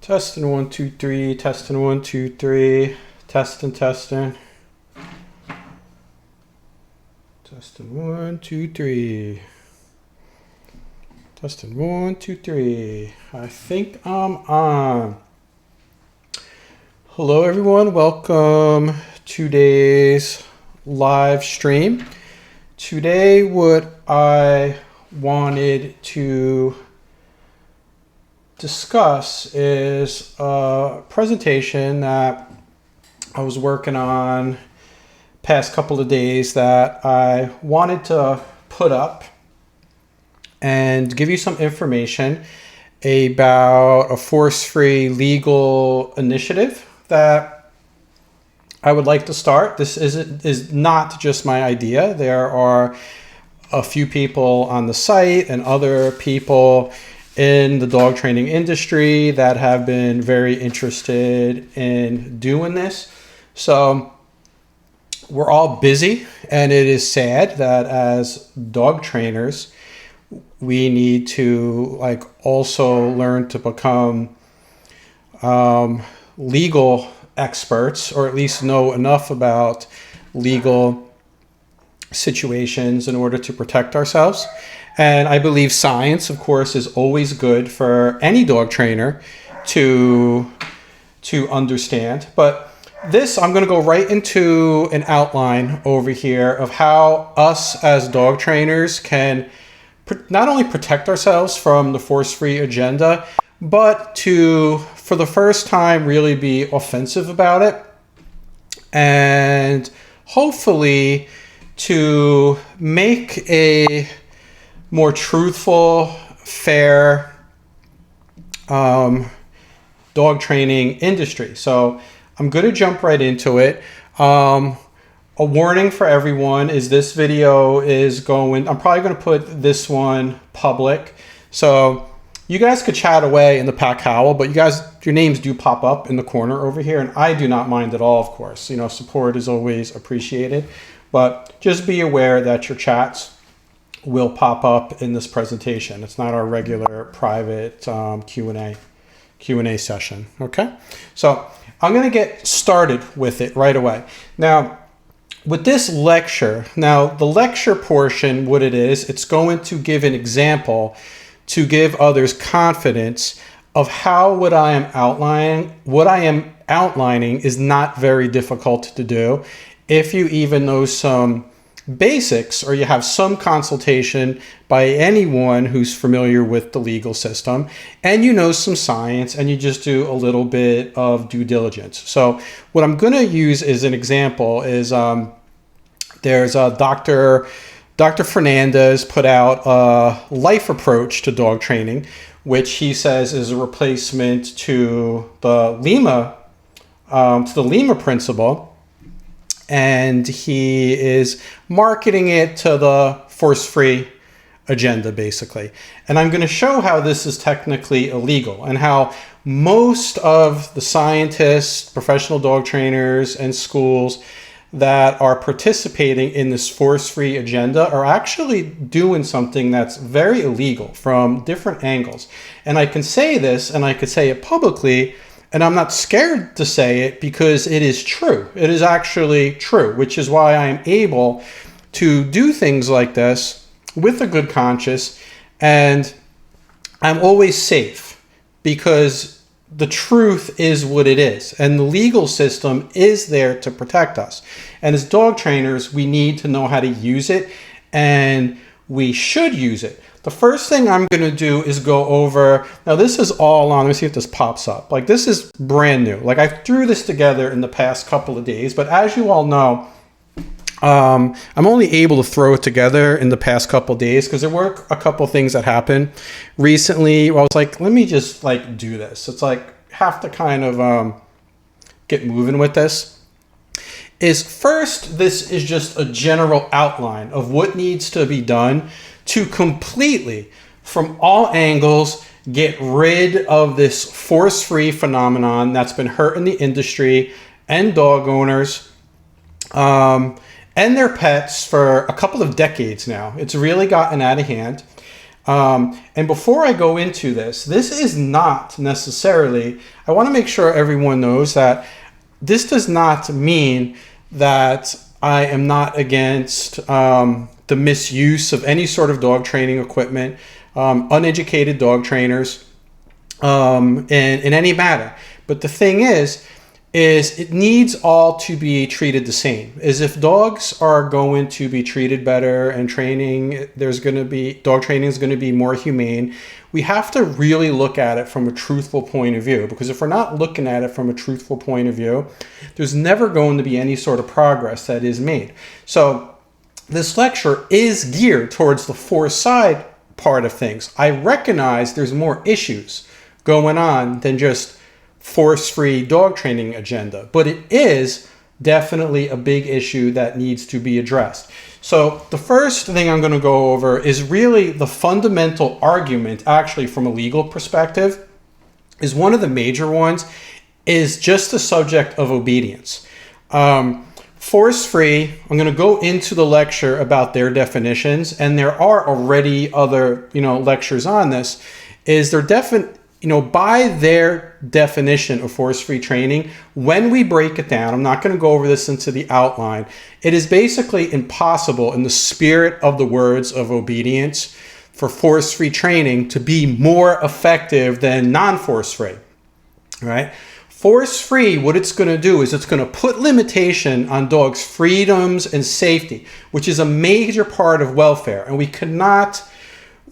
Testing 1, 2, 3, testing 1, 2, 3, testing. Testing 1, 2, 3. Testing 1, 2, 3. I think I'm on. Hello everyone, welcome to today's live stream. Today what I wanted to discuss is a presentation that I was working on past couple of days that I wanted to put up and give you some information about a force-free legal initiative that I would like to start. This is not just my idea. There are a few people on the site and other people in the dog training industry that have been very interested in doing this. So we're all busy, and it is sad that as dog trainers, we need to also learn to become legal experts, or at least know enough about legal situations in order to protect ourselves. And I believe science, of course, is always good for any dog trainer to understand. But this, I'm going to go right into an outline over here of how us as dog trainers can not only protect ourselves from the force-free agenda, but to, for the first time, really be offensive about it. And hopefully to make a more truthful, fair dog training industry. So I'm going to jump right into it. A warning for everyone is this video is going, I'm probably going to put this one public. So you guys could chat away in the pack howl, but you guys, your names do pop up in the corner over here, and I do not mind at all, of course. You know, support is always appreciated, but just be aware that your chats will pop up in this presentation. It's not our regular private Q&A session, okay? So I'm gonna get started with it right away. Now, with this lecture, the lecture portion, what it is, it's going to give an example to give others confidence of how what I am outlining is not very difficult to do if you even know some basics, or you have some consultation by anyone who's familiar with the legal system, and you know some science, and you just do a little bit of due diligence. So what I'm going to use as an example is there's a Dr. Fernandez put out a life approach to dog training, which he says is a replacement to the Lima principle. And he is marketing it to the force-free agenda, basically. And I'm going to show how this is technically illegal, and how most of the scientists, professional dog trainers, and schools that are participating in this force-free agenda are actually doing something that's very illegal from different angles. And I can say this, and I could say it publicly, and I'm not scared to say it because it is true. It is actually true, which is why I am able to do things like this with a good conscience. And I'm always safe because the truth is what it is. And the legal system is there to protect us. And as dog trainers, we need to know how to use it, and we should use it. The first thing I'm going to do is go over, now this is all on, let me see if this pops up. This is brand new. I threw this together in the past couple of days, but as you all know, I'm only able to throw it together in the past couple of days because there were a couple of things that happened recently where I was like, let me just do this. It's have to kind of get moving with this. First, this is just a general outline of what needs to be done to completely, from all angles, get rid of this force-free phenomenon that's been hurting the industry and dog owners and their pets for a couple of decades now. It's really gotten out of hand. And before I go into this is not necessarily, I want to make sure everyone knows that this does not mean that I am not against the misuse of any sort of dog training equipment, uneducated dog trainers, in any matter. But the thing is it needs all to be treated the same. As if dogs are going to be treated better and dog training is going to be more humane, we have to really look at it from a truthful point of view. Because if we're not looking at it from a truthful point of view, there's never going to be any sort of progress that is made. So this lecture is geared towards the force side part of things. I recognize there's more issues going on than just force-free dog training agenda, but it is definitely a big issue that needs to be addressed. So the first thing I'm going to go over is really the fundamental argument, actually from a legal perspective, is one of the major ones, is just the subject of obedience. Force-free, I'm going to go into the lecture about their definitions, and there are already other, lectures on this, is they're by their definition of force-free training, when we break it down, I'm not going to go over this into the outline, it is basically impossible in the spirit of the words of obedience for force-free training to be more effective than non-force-free, right? Force-free, what it's going to do is it's going to put limitation on dogs' freedoms and safety, which is a major part of welfare. And we cannot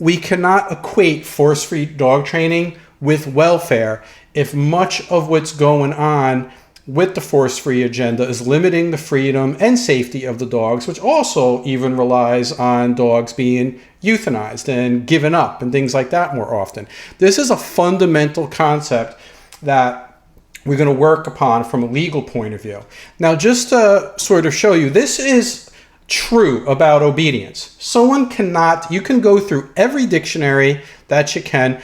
equate force-free dog training with welfare if much of what's going on with the force-free agenda is limiting the freedom and safety of the dogs, which also even relies on dogs being euthanized and given up and things like that more often. This is a fundamental concept that we're going to work upon from a legal point of view. Now, just to sort of show you, this is true about obedience. You can go through every dictionary that you can.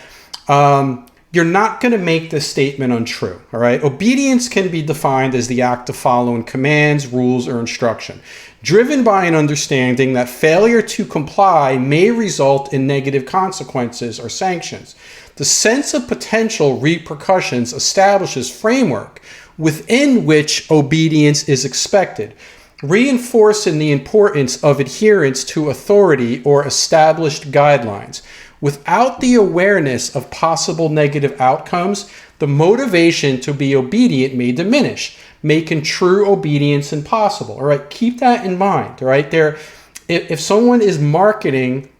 You're not going to make this statement untrue, all right? Obedience can be defined as the act of following commands, rules, or instruction, driven by an understanding that failure to comply may result in negative consequences or sanctions. The sense of potential repercussions establishes framework within which obedience is expected, reinforcing the importance of adherence to authority or established guidelines. Without the awareness of possible negative outcomes, the motivation to be obedient may diminish, making true obedience impossible. All right, keep that in mind. All right, if someone is marketing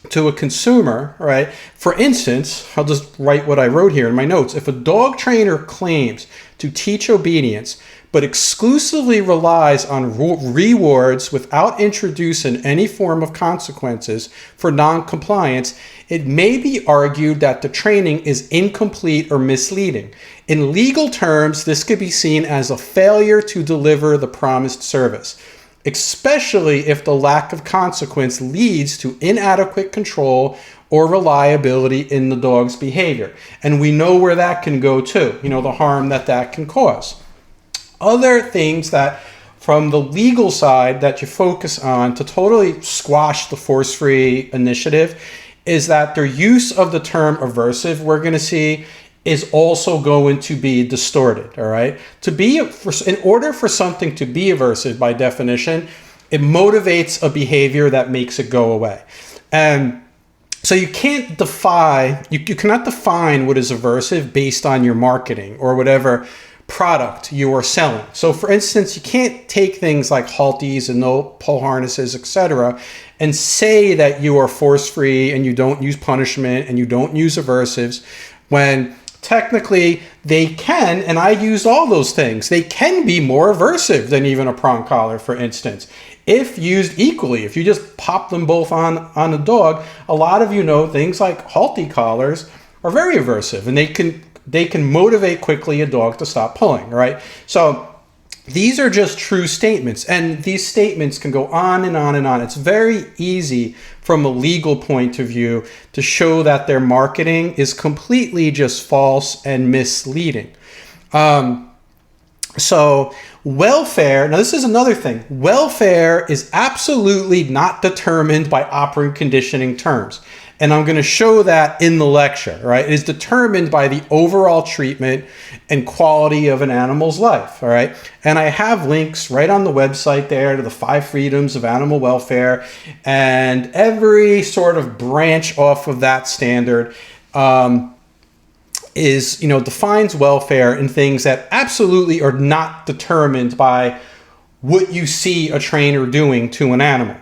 to a consumer, right? For instance, I'll just write what I wrote here in my notes. If a dog trainer claims to teach obedience, but exclusively relies on rewards without introducing any form of consequences for non-compliance, it may be argued that the training is incomplete or misleading. In legal terms, this could be seen as a failure to deliver the promised service, especially if the lack of consequence leads to inadequate control or reliability in the dog's behavior. And we know where that can go too, the harm that can cause. Other things that from the legal side that you focus on to totally squash the force-free initiative is that their use of the term aversive, we're going to see, is also going to be distorted, all right? In order for something to be aversive by definition, it motivates a behavior that makes it go away. And so you cannot define what is aversive based on your marketing or whatever product you are selling. So for instance, you can't take things like Halties and no pull harnesses, etc., and say that you are force-free and you don't use punishment and you don't use aversives when technically they can, and I use all those things, they can be more aversive than even a prong collar, for instance. If used equally, if you just pop them both on a dog, a lot of things like Halti collars are very aversive and they can motivate quickly a dog to stop pulling, right? So these are just true statements, and these statements can go on and on and on. It's very easy from a legal point of view to show that their marketing is completely just false and misleading. So Welfare, now this is another thing. Welfare is absolutely not determined by operant conditioning terms. And I'm going to show that in the lecture, right? It is determined by the overall treatment and quality of an animal's life, all right? And I have links right on the website there to the 5 freedoms of animal welfare and every sort of branch off of that standard defines welfare in things that absolutely are not determined by what you see a trainer doing to an animal.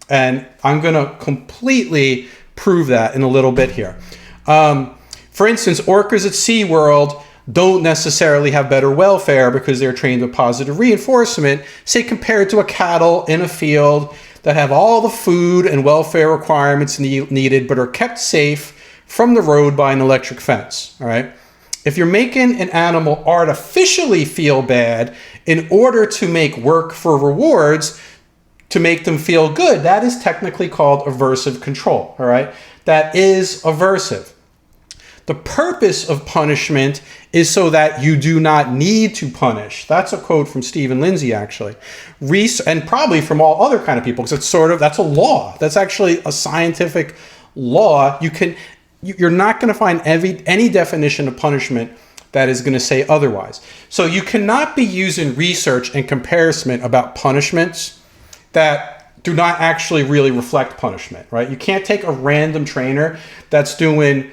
And I'm going to completely prove that in a little bit here. For instance, orcas at SeaWorld don't necessarily have better welfare because they're trained with positive reinforcement, say compared to a cattle in a field that have all the food and welfare requirements needed but are kept safe from the road by an electric fence, all right? If you're making an animal artificially feel bad in order to make work for rewards, to make them feel good, that is technically called aversive control, all right? That is aversive. The purpose of punishment is so that you do not need to punish. That's a quote from Stephen Lindsay, actually. And probably from all other kind of people, because that's a law. That's actually a scientific law. You're not going to find any definition of punishment that is going to say otherwise. So you cannot be using research and comparison about punishments that do not actually really reflect punishment, right? You can't take a random trainer that's doing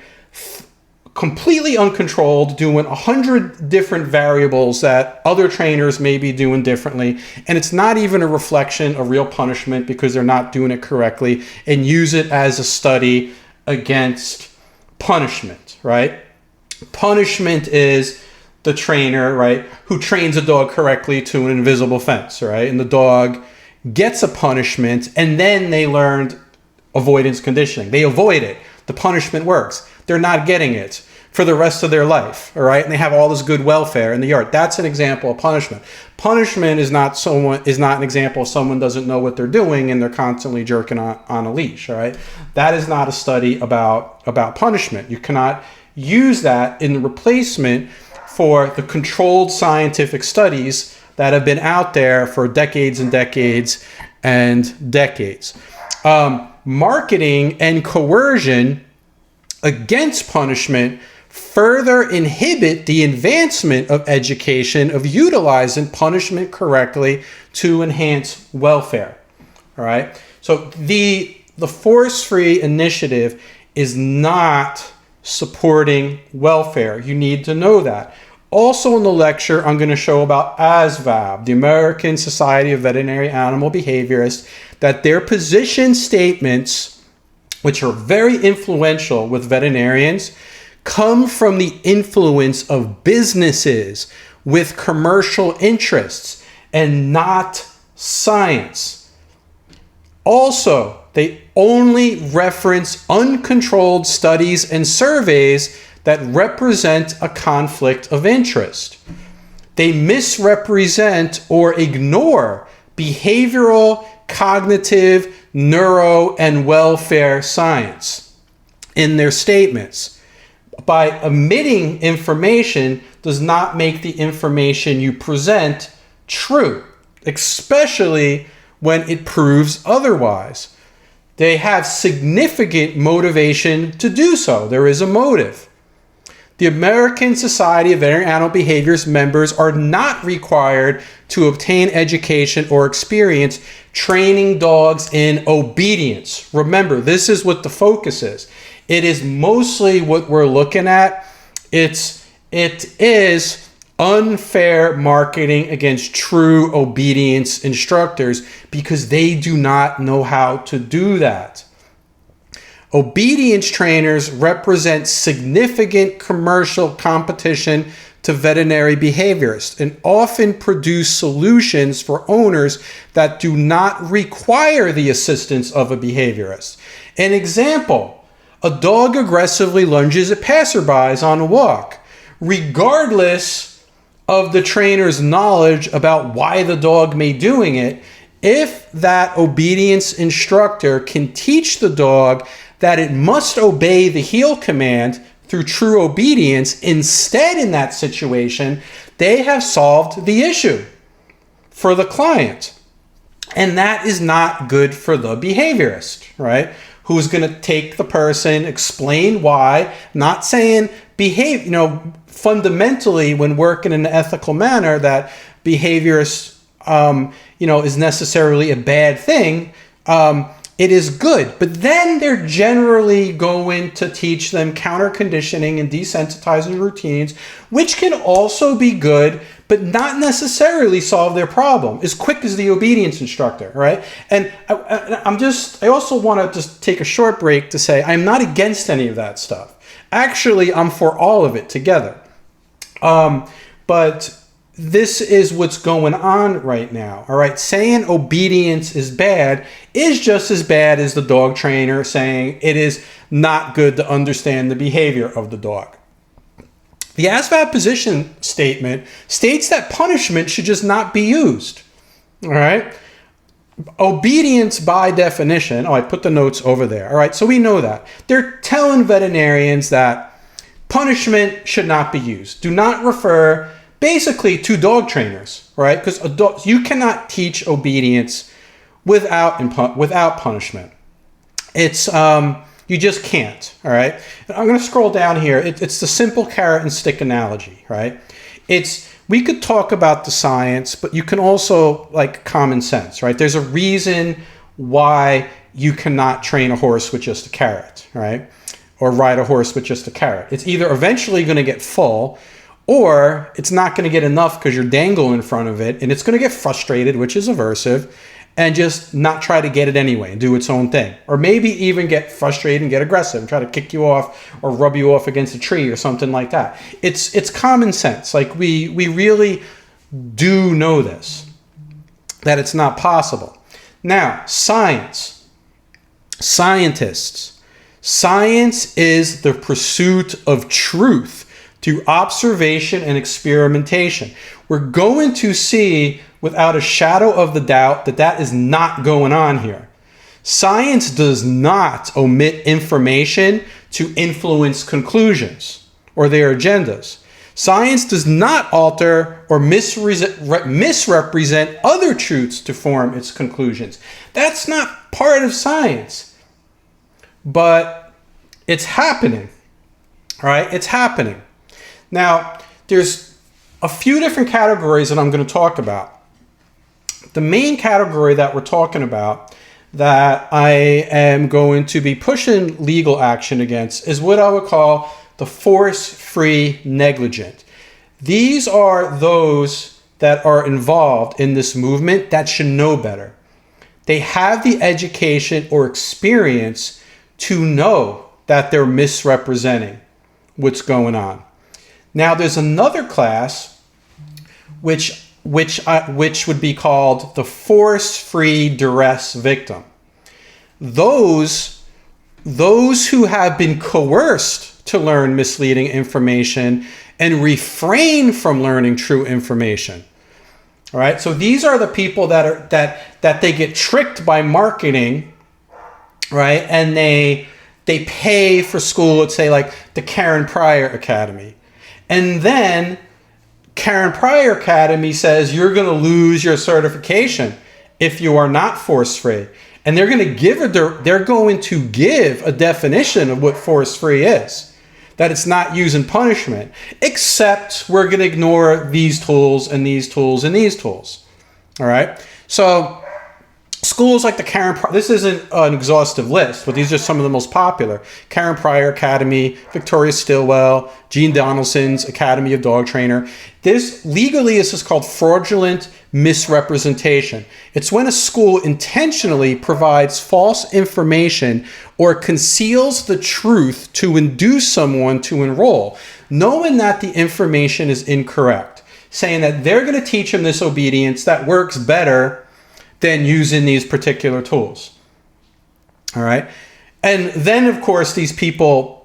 completely uncontrolled, doing 100 different variables that other trainers may be doing differently, and it's not even a reflection of real punishment because they're not doing it correctly, and use it as a study against punishment, right? Punishment is the trainer, right, who trains a dog correctly to an invisible fence, right? And the dog gets a punishment, and then they learned avoidance conditioning. They avoid it. The punishment works. They're not getting it for the rest of their life, all right? And they have all this good welfare in the yard. That's an example of punishment. Punishment is not an example of someone doesn't know what they're doing and they're constantly jerking on a leash, all right? That is not a study about punishment. You cannot use that in the replacement for the controlled scientific studies that have been out there for decades and decades and decades. Marketing and coercion against punishment further inhibit the advancement of education of utilizing punishment correctly to enhance welfare. All right. So the force-free initiative is not supporting welfare. You need to know that. Also in the lecture, I'm going to show about ASVAB, the American Society of Veterinary Animal Behaviorists, that their position statements, which are very influential with veterinarians, come from the influence of businesses with commercial interests and not science. Also, they only reference uncontrolled studies and surveys that represent a conflict of interest. They misrepresent or ignore behavioral, cognitive, neuro, and welfare science in their statements. By omitting information does not make the information you present true, especially when it proves otherwise. They have significant motivation to do so. There is a motive. The American Society of Veterinary Animal Behaviors members are not required to obtain education or experience training dogs in obedience. Remember, this is what the focus is. It is mostly what we're looking at. It is unfair marketing against true obedience instructors because they do not know how to do that. Obedience trainers represent significant commercial competition to veterinary behaviorists and often produce solutions for owners that do not require the assistance of a behaviorist. An example, a dog aggressively lunges at passerbys on a walk. Regardless of the trainer's knowledge about why the dog may be doing it, if that obedience instructor can teach the dog that it must obey the heel command through true obedience instead in that situation, they have solved the issue. for the client. And that is not good for the behaviorist, right? Who's going to take the person, explain why, not saying behave, fundamentally when working in an ethical manner that behaviorist, is necessarily a bad thing. It is good, but then they're generally going to teach them counter conditioning and desensitizing routines, which can also be good, but not necessarily solve their problem as quick as the obedience instructor, right? And I also want to just take a short break to say I'm not against any of that stuff. Actually, I'm for all of it together. But this is what's going on right now, all right? Saying obedience is bad is just as bad as the dog trainer saying it is not good to understand the behavior of the dog. The ASVAB position statement states that punishment should just not be used, all right? Obedience by definition, I put the notes over there, all right? So we know that. They're telling veterinarians that punishment should not be used. Do not refer basically to dog trainers, right? Because you cannot teach obedience without punishment. It's you just can't, all right? And I'm going to scroll down here. It's the simple carrot and stick analogy, right? We could talk about the science, but you can also like common sense, right? There's a reason why you cannot train a horse with just a carrot, right? Or ride a horse with just a carrot. It's either eventually going to get full, or it's not going to get enough because you're dangling in front of it and it's going to get frustrated, which is aversive, and just not try to get it anyway and do its own thing. Or maybe even get frustrated and get aggressive and try to kick you off or rub you off against a tree or something like that. It's common sense. Like we really do know this, that it's not possible. Now, scientists. Science is the pursuit of truth through observation and experimentation. We're going to see without a shadow of the doubt that is not going on here. Science does not omit information to influence conclusions or their agendas. Science does not alter or misrepresent other truths to form its conclusions. That's not part of science, but it's happening, all right? It's happening. Now, there's a few different categories that I'm going to talk about. The main category that we're talking about that I am going to be pushing legal action against is what I would call the force-free negligent. These are those that are involved in this movement that should know better. They have the education or experience to know that they're misrepresenting what's going on. Now, there's another class which would be called the force-free duress victim. Those who have been coerced to learn misleading information and refrain from learning true information. All right, so these are the people that they get tricked by marketing, right? And they pay for school, let's say like the Karen Pryor Academy. And then Karen Pryor Academy says you're going to lose your certification if you are not force-free. And they're going to give a definition of what force-free is. That it's not using punishment, except we're going to ignore these tools and these tools and these tools. All right? So schools like the Karen Pryor, this isn't an exhaustive list, but these are some of the most popular. Karen Pryor Academy, Victoria Stilwell, Gene Donaldson's Academy of Dog Trainer. This is called fraudulent misrepresentation. It's when a school intentionally provides false information or conceals the truth to induce someone to enroll, knowing that the information is incorrect, saying that they're going to teach them this obedience that works better than using these particular tools. All right. And then, of course, these people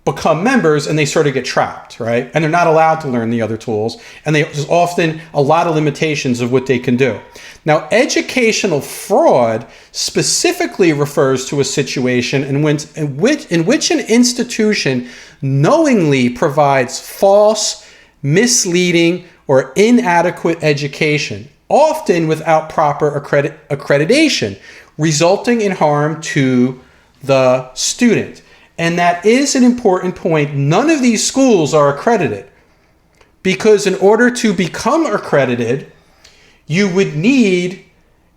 become members and they sort of get trapped, right? And they're not allowed to learn the other tools. And there's often a lot of limitations of what they can do. Now, educational fraud specifically refers to a situation in which an institution knowingly provides false, misleading, or inadequate education often without proper accreditation, resulting in harm to the student. And that is an important point. None of these schools are accredited, because in order to become accredited, you would need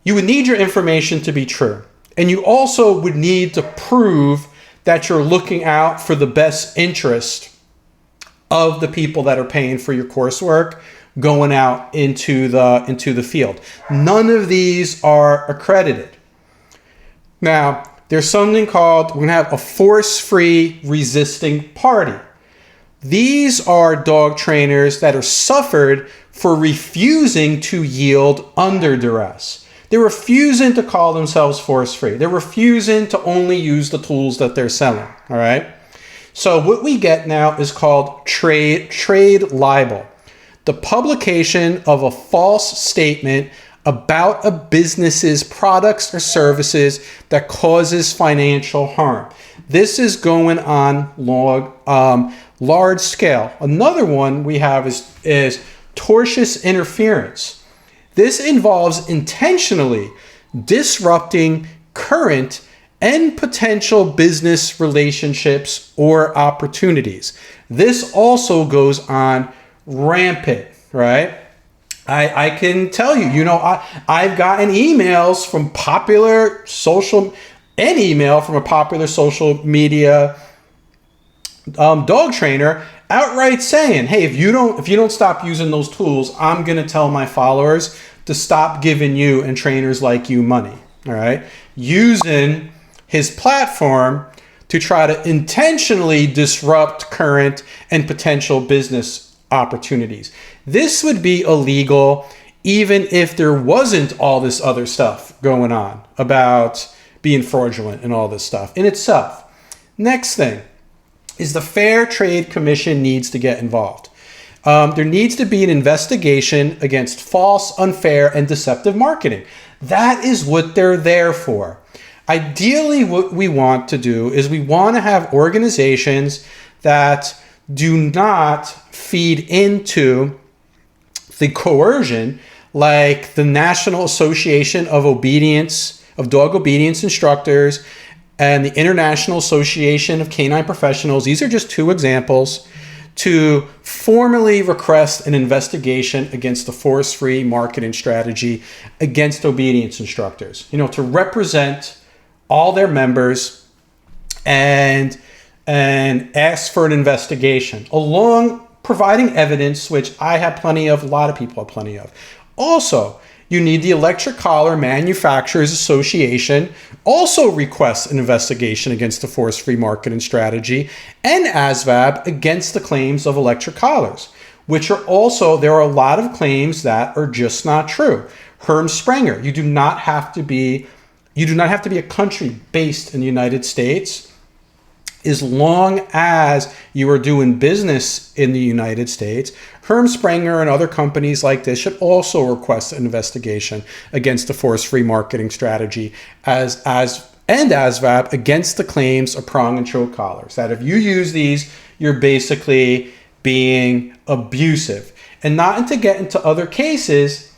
your information to be true. And you also would need to prove that you're looking out for the best interest of the people that are paying for your coursework going out into the field. None of these are accredited. Now, there's something called, we're going to have a force-free resisting party. These are dog trainers that are suffered for refusing to yield under duress. They're refusing to call themselves force-free. They're refusing to only use the tools that they're selling, all right? So what we get now is called trade libel. The publication of a false statement about a business's products or services that causes financial harm. This is going on large scale. Another one we have is tortious interference. This involves intentionally disrupting current and potential business relationships or opportunities. This also goes on rampant, right? I can tell you, I've gotten emails from an email from a popular social media dog trainer outright saying, hey, if you don't stop using those tools, I'm going to tell my followers to stop giving you and trainers like you money, all right? Using his platform to try to intentionally disrupt current and potential business opportunities. This would be illegal even if there wasn't all this other stuff going on about being fraudulent and all this stuff in itself. Next thing is the Fair Trade Commission needs to get involved. There needs to be an investigation against false, unfair, and deceptive marketing. That is what they're there for. Ideally, what we want to do is we want to have organizations that do not feed into the coercion, like the National Association of Dog Obedience Instructors and the International Association of Canine Professionals. These are just two examples to formally request an investigation against the force-free marketing strategy against obedience instructors, to represent all their members and ask for an investigation, along providing evidence, which I have plenty of, a lot of people have plenty of. Also, you need the Electric Collar Manufacturers Association also requests an investigation against the force-free marketing strategy, and ASVAB against the claims of electric collars, which are also, there are a lot of claims that are just not true. Herm Sprenger, you do not have to be a country based in the United States, as long as you are doing business in the United States. Herm Sprenger and other companies like this should also request an investigation against the force-free marketing strategy and ASVAB against the claims of prong and choke collars. That if you use these, you're basically being abusive. And not to get into other cases,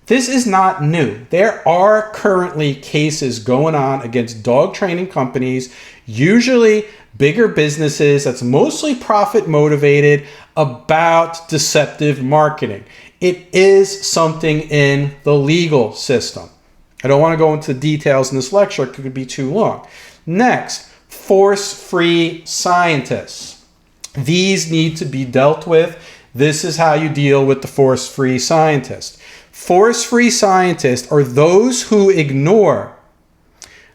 this is not new. There are currently cases going on against dog training companies, usually bigger businesses that's mostly profit motivated, about deceptive marketing. It is something in the legal system. I don't want to go into the details in this lecture, it could be too long. Next, force-free scientists. These need to be dealt with. This is how you deal with the force-free scientist. Force-free scientists are those who ignore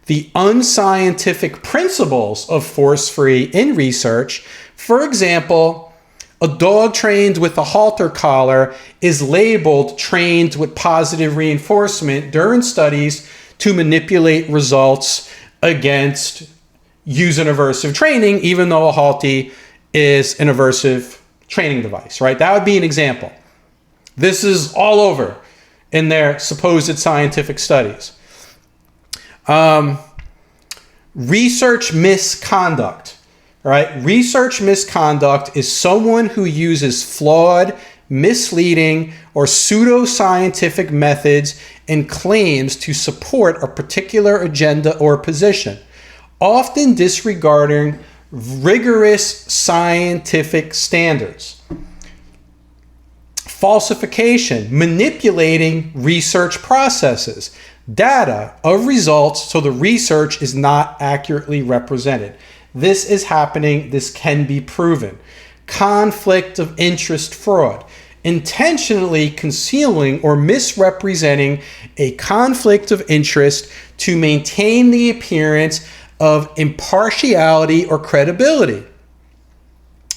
the unscientific principles of force-free in research. For example, a dog trained with a halter collar is labeled trained with positive reinforcement during studies to manipulate results against using aversive training, even though a halter is an aversive training device, right? That would be an example. This is all over in their supposed scientific studies. Research misconduct, right? Research misconduct is someone who uses flawed misleading, or pseudoscientific methods and claims to support a particular agenda or position, often disregarding rigorous scientific standards. Falsification, manipulating research processes, data of results so the research is not accurately represented. This is happening. This can be proven. Conflict of interest fraud, intentionally concealing or misrepresenting a conflict of interest to maintain the appearance of impartiality or credibility.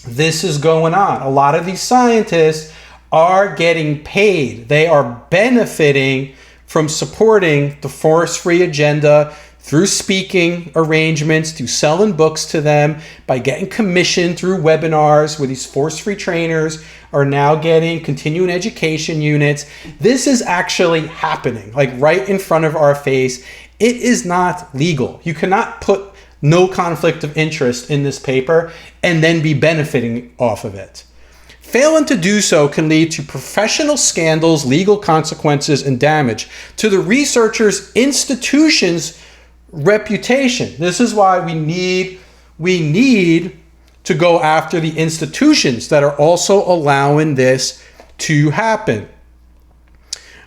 This is going on. A lot of these scientists are getting paid. They are benefiting from supporting the forest-free agenda through speaking arrangements, through selling books to them, by getting commissioned through webinars where these forest-free trainers are now getting continuing education units. This is actually happening, like right in front of our face. It is not legal. You cannot put no conflict of interest in this paper and then be benefiting off of it. Failing to do so can lead to professional scandals, legal consequences, and damage to the researcher's institution's reputation. This is why we need to go after the institutions that are also allowing this to happen.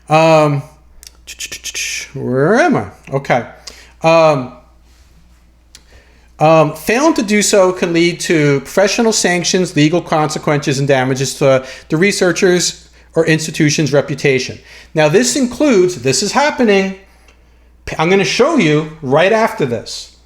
Where am I? Okay. Failing to do so can lead to professional sanctions, legal consequences, and damages to the researcher's or institution's reputation. Now, this is happening. I'm going to show you right after this.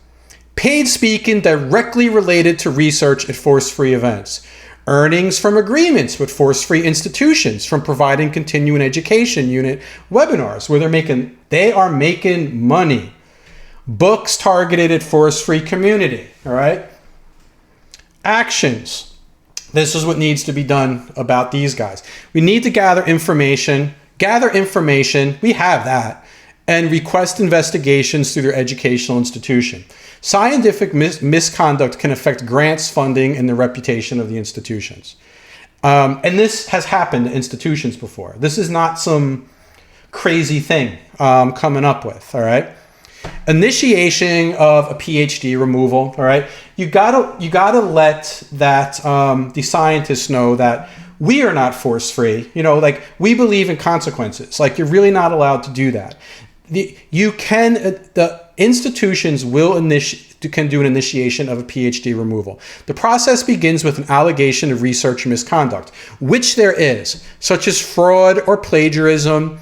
Paid speaking directly related to research at forest-free events. Earnings from agreements with forest-free institutions from providing continuing education unit webinars where they are making money. Books targeted at forest-free community, all right? Actions. This is what needs to be done about these guys. We need to gather information. We have that. And request investigations through their educational institution. Scientific misconduct can affect grants, funding, and the reputation of the institutions. And this has happened to institutions before. This is not some crazy thing coming up with, all right? Initiation of a PhD removal, all right? You gotta let that the scientists know that we are not force-free. Like, we believe in consequences. Like, you're really not allowed to do that. The institutions can do an initiation of a PhD removal. The process begins with an allegation of research misconduct, which there is, such as fraud or plagiarism,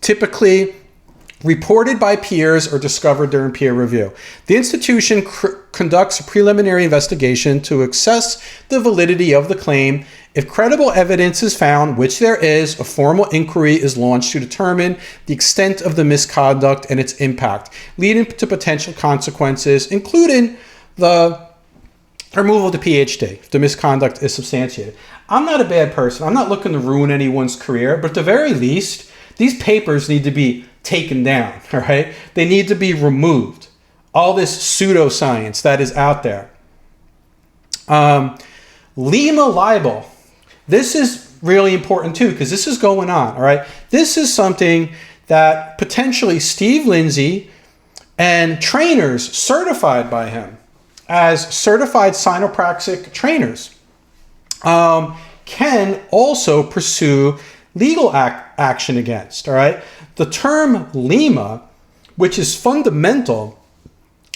typically reported by peers or discovered during peer review. The institution conducts a preliminary investigation to assess the validity of the claim. If credible evidence is found, which there is, a formal inquiry is launched to determine the extent of the misconduct and its impact, leading to potential consequences, including the removal of the PhD if the misconduct is substantiated. I'm not a bad person. I'm not looking to ruin anyone's career, but at the very least, these papers need to be taken down, all right? They need to be removed. All this pseudoscience that is out there. Lima libel. This is really important too, because this is going on, all right? This is something that potentially Steve Lindsay and trainers certified by him as certified cynopraxic trainers can also pursue legal action against, all right? The term Lima, which is fundamental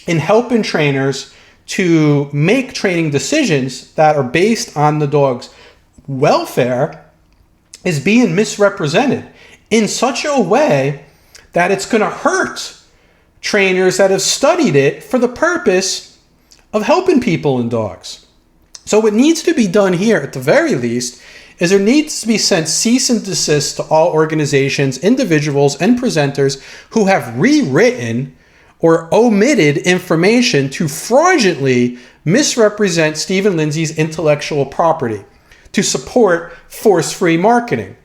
in helping trainers to make training decisions that are based on the dog's welfare, is being misrepresented in such a way that it's going to hurt trainers that have studied it for the purpose of helping people and dogs. So what needs to be done here, at the very least, is there needs to be sent cease and desist to all organizations, individuals, and presenters who have rewritten or omitted information to fraudulently misrepresent Stephen Lindsay's intellectual property to support force-free marketing.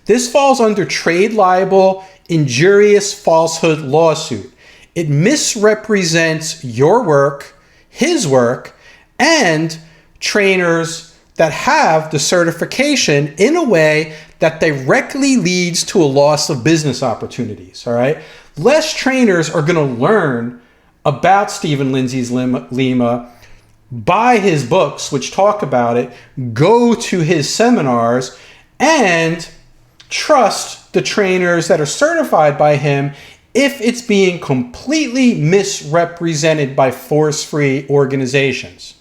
This falls under trade libel, injurious falsehood lawsuit. It misrepresents your work, his work, and trainers' that have the certification in a way that directly leads to a loss of business opportunities, all right? Less trainers are going to learn about Stephen Lindsay's Lima, buy his books, which talk about it, go to his seminars, and trust the trainers that are certified by him if it's being completely misrepresented by force-free organizations.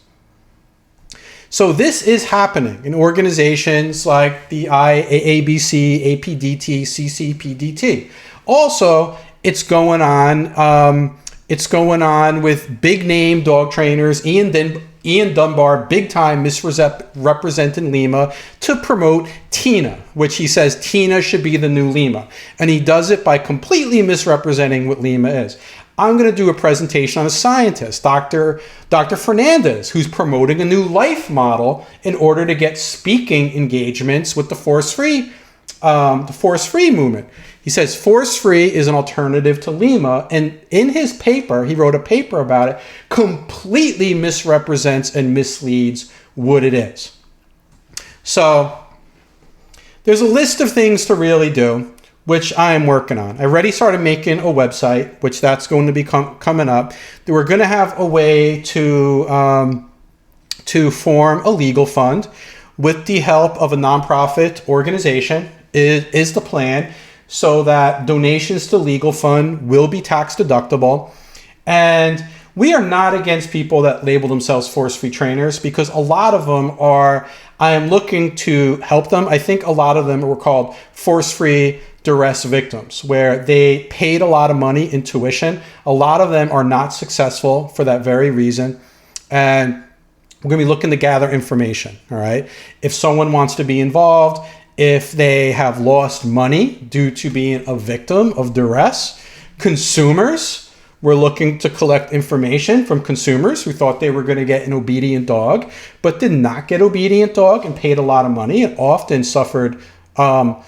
So this is happening in organizations like the IAABC, APDT, CCPDT. Also, it's going on with big name dog trainers, Ian Dunbar, big time misrepresenting Lima to promote Tina, which he says Tina should be the new Lima. And he does it by completely misrepresenting what Lima is. I'm going to do a presentation on a scientist, Dr. Fernandez, who's promoting a new life model in order to get speaking engagements with the force-free movement. He says force-free is an alternative to Lima, and in his paper, he wrote a paper about it, completely misrepresents and misleads what it is. So there's a list of things to really do, which I am working on. I already started making a website, which that's going to be coming up. We're going to have a way to form a legal fund with the help of a nonprofit organization is the plan, so that donations to legal fund will be tax deductible. And we are not against people that label themselves force-free trainers, because a lot of them are, I am looking to help them. I think a lot of them were called force-free duress victims, where they paid a lot of money in tuition. A lot of them are not successful for that very reason. And we're going to be looking to gather information, all right? If someone wants to be involved, if they have lost money due to being a victim of duress, consumers, we're looking to collect information from consumers who thought they were going to get an obedient dog, but did not get obedient dog and paid a lot of money and often suffered some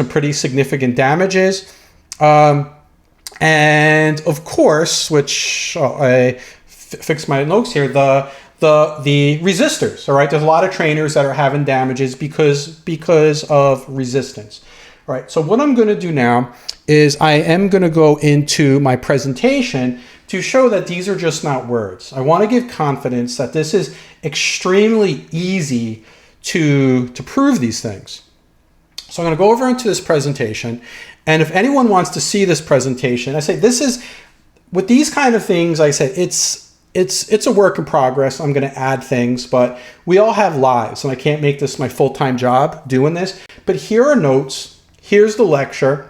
pretty significant damages. And of course, which I fixed my notes here, the resistors, all right? There's a lot of trainers that are having damages because of resistance. All right, so what I'm going to do now is I am going to go into my presentation to show that these are just not words. I want to give confidence that this is extremely easy to prove these things. So I'm going to go over into this presentation, and if anyone wants to see this presentation, I say this is, with these kind of things, I said it's a work in progress. I'm going to add things, but we all have lives, and I can't make this my full-time job doing this. But here are notes. Here's the lecture.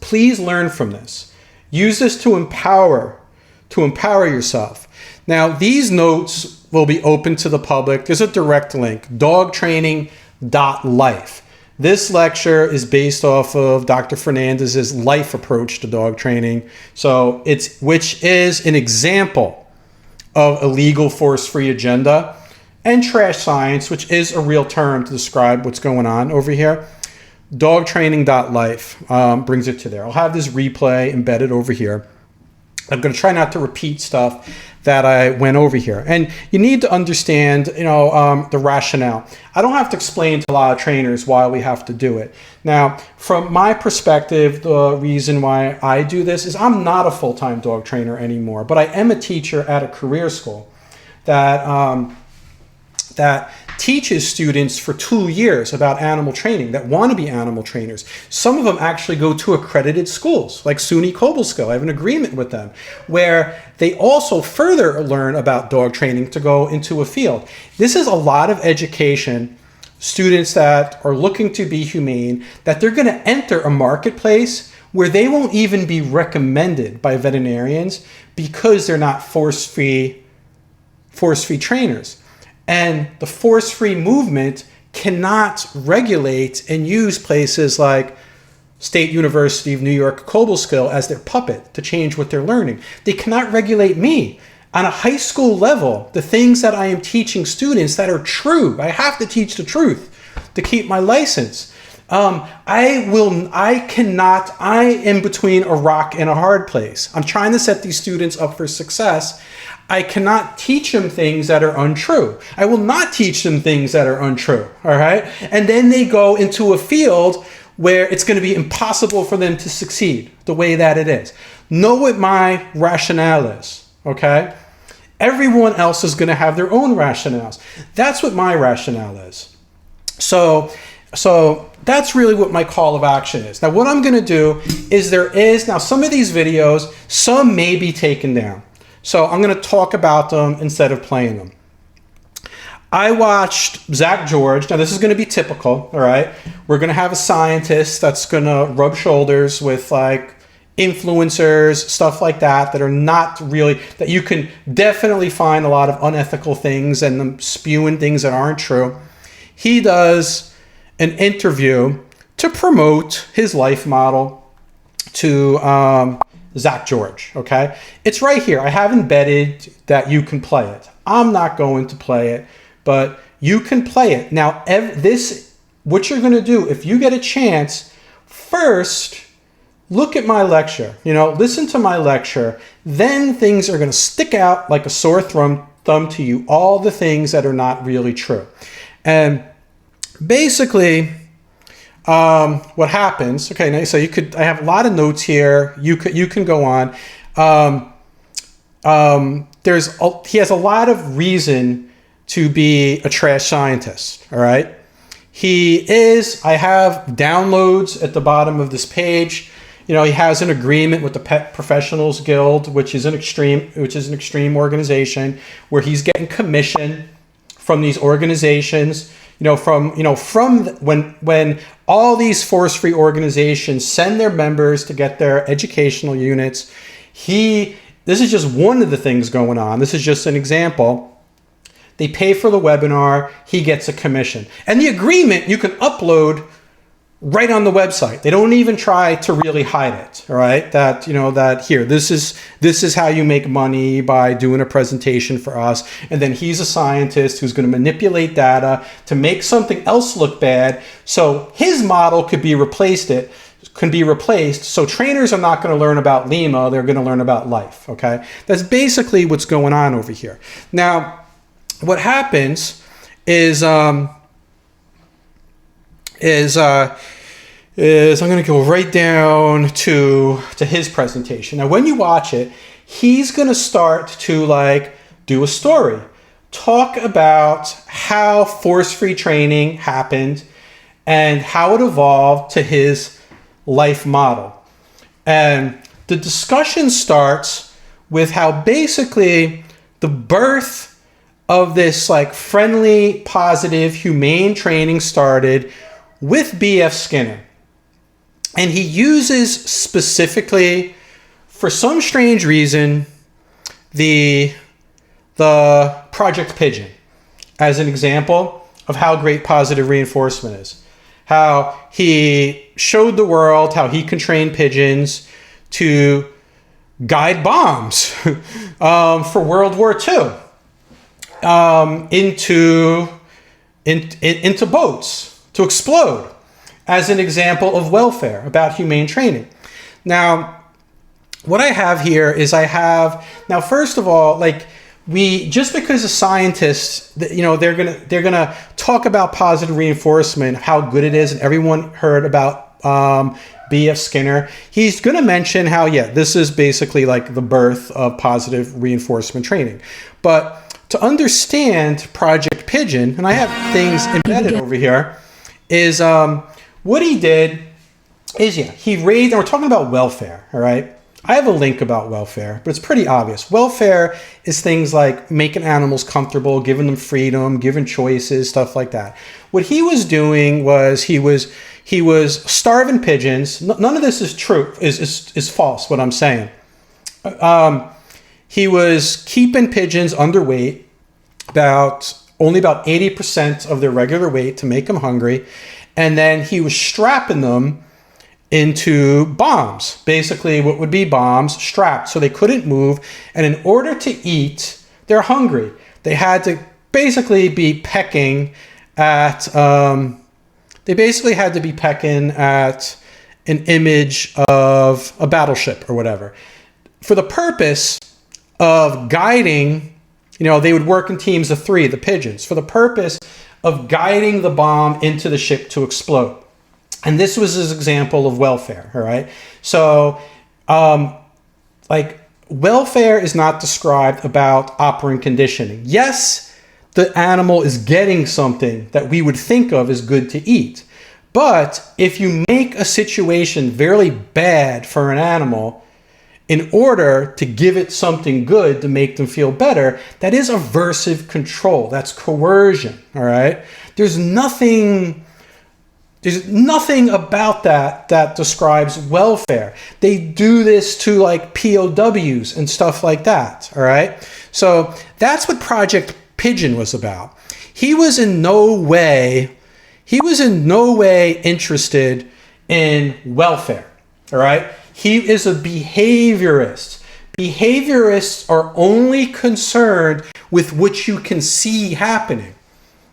Please learn from this. Use this to empower yourself. Now, these notes will be open to the public. There's a direct link, dogtraining.life. This lecture is based off of Dr. Fernandez's life approach to dog training. So which is an example of a legal force-free agenda, and trash science, which is a real term to describe what's going on over here. Dogtraining.life brings it to there. I'll have this replay embedded over here. I'm going to try not to repeat stuff that I went over here. And you need to understand, the rationale. I don't have to explain to a lot of trainers why we have to do it. Now, from my perspective, the reason why I do this is I'm not a full-time dog trainer anymore, but I am a teacher at a career school that teaches students for 2 years about animal training that want to be animal trainers. Some of them actually go to accredited schools like SUNY Cobleskill. I have an agreement with them where they also further learn about dog training to go into a field. This is a lot of education. Students that are looking to be humane, that they're going to enter a marketplace where they won't even be recommended by veterinarians because they're not force-free trainers. And the force-free movement cannot regulate and use places like State University of New York Cobleskill as their puppet to change what they're learning. They cannot regulate me. On a high school level, the things that I am teaching students that are true, I have to teach the truth to keep my license. I am between a rock and a hard place. I'm trying to set these students up for success. I cannot teach them things that are untrue. I will not teach them things that are untrue, all right? And then they go into a field where it's going to be impossible for them to succeed the way that it is. Know what my rationale is, okay? Everyone else is going to have their own rationales. That's what my rationale is. So that's really what my call of action is. Now, what I'm going to do is now some of these videos, some may be taken down. So I'm going to talk about them instead of playing them. I watched Zach George. Now, this is going to be typical, all right? We're going to have a scientist that's going to rub shoulders with like influencers, stuff like that are not really, that you can definitely find a lot of unethical things and them spewing things that aren't true. He does an interview to promote his life model to Zach George, okay? It's right here. I have embedded that you can play it. I'm not going to play it, but you can play it. Now, what you're going to do, if you get a chance, first, look at my lecture. Listen to my lecture. Then things are going to stick out like a sore thumb to you, all the things that are not really true. And basically, what happens, okay, now, so I have a lot of notes here. You can go on. He has a lot of reason to be a trash scientist, all right? I have downloads at the bottom of this page. He has an agreement with the Pet Professionals Guild, which is an extreme organization where he's getting commission from these organizations. From when all these force-free organizations send their members to get their educational units, this is just one of the things going on. This is just an example. They pay for the webinar, he gets a commission. And the agreement you can upload right on the website. They don't even try to really hide it, all right? This is how you make money by doing a presentation for us. And then he's a scientist who's going to manipulate data to make something else look bad. So his model can be replaced. So trainers are not going to learn about Lima. They're going to learn about life, okay? That's basically what's going on over here. Now, what happens is I'm going to go right down to his presentation. Now, when you watch it, he's going to start to do a story, talk about how force-free training happened and how it evolved to his life model. And the discussion starts with how basically the birth of this friendly, positive, humane training started with B.F. Skinner. And he uses specifically, for some strange reason, the Project Pigeon as an example of how great positive reinforcement is. How he showed the world how he can train pigeons to guide bombs for World War II into boats to explode, as an example of welfare, about humane training. Now, what I have here is now first of all, just because a scientist, they're gonna talk about positive reinforcement, how good it is, and everyone heard about B.F. Skinner. He's gonna mention how, this is basically the birth of positive reinforcement training. But to understand Project Pigeon, and I have things embedded over here, is what he did is, he raised, and we're talking about welfare, all right? I have a link about welfare, but it's pretty obvious. Welfare is things like making animals comfortable, giving them freedom, giving choices, stuff like that. What he was doing was he was starving pigeons. None of this is true, is false, what I'm saying. He was keeping pigeons underweight, only about 80% of their regular weight to make them hungry. And then he was strapping them into bombs, basically what would be bombs strapped so they couldn't move. And in order to eat, they're hungry. They had to basically be pecking at They basically had to be pecking at an image of a battleship or whatever for the purpose of guiding. They would work in teams of 3, the pigeons, for the purpose of guiding the bomb into the ship to explode. And this was his example of welfare, all right? So, welfare is not described about operant conditioning. Yes, the animal is getting something that we would think of as good to eat. But if you make a situation very bad for an animal in order to give it something good to make them feel better, that is aversive control. That's coercion, all right? There's nothing about that describes welfare. They do this to like POWs and stuff like that, all right? So that's what Project Pigeon was about. He was in no way interested in welfare, all right? He is a behaviorist. Behaviorists are only concerned with what you can see happening.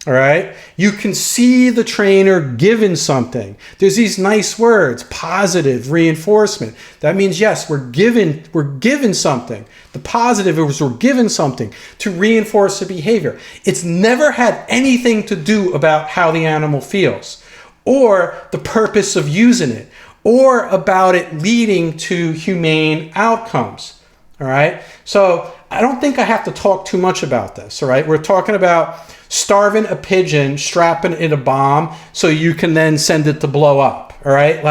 All right. You can see the trainer given something. There's these nice words, positive reinforcement. That means, yes, we're given something. The positive is we're given something to reinforce the behavior. It's never had anything to do about how the animal feels or the purpose of using it or about it leading to humane outcomes. All right. So I don't think I have to talk too much about this. All right. We're talking about starving a pigeon, strapping it in a bomb so you can then send it to blow up. All right.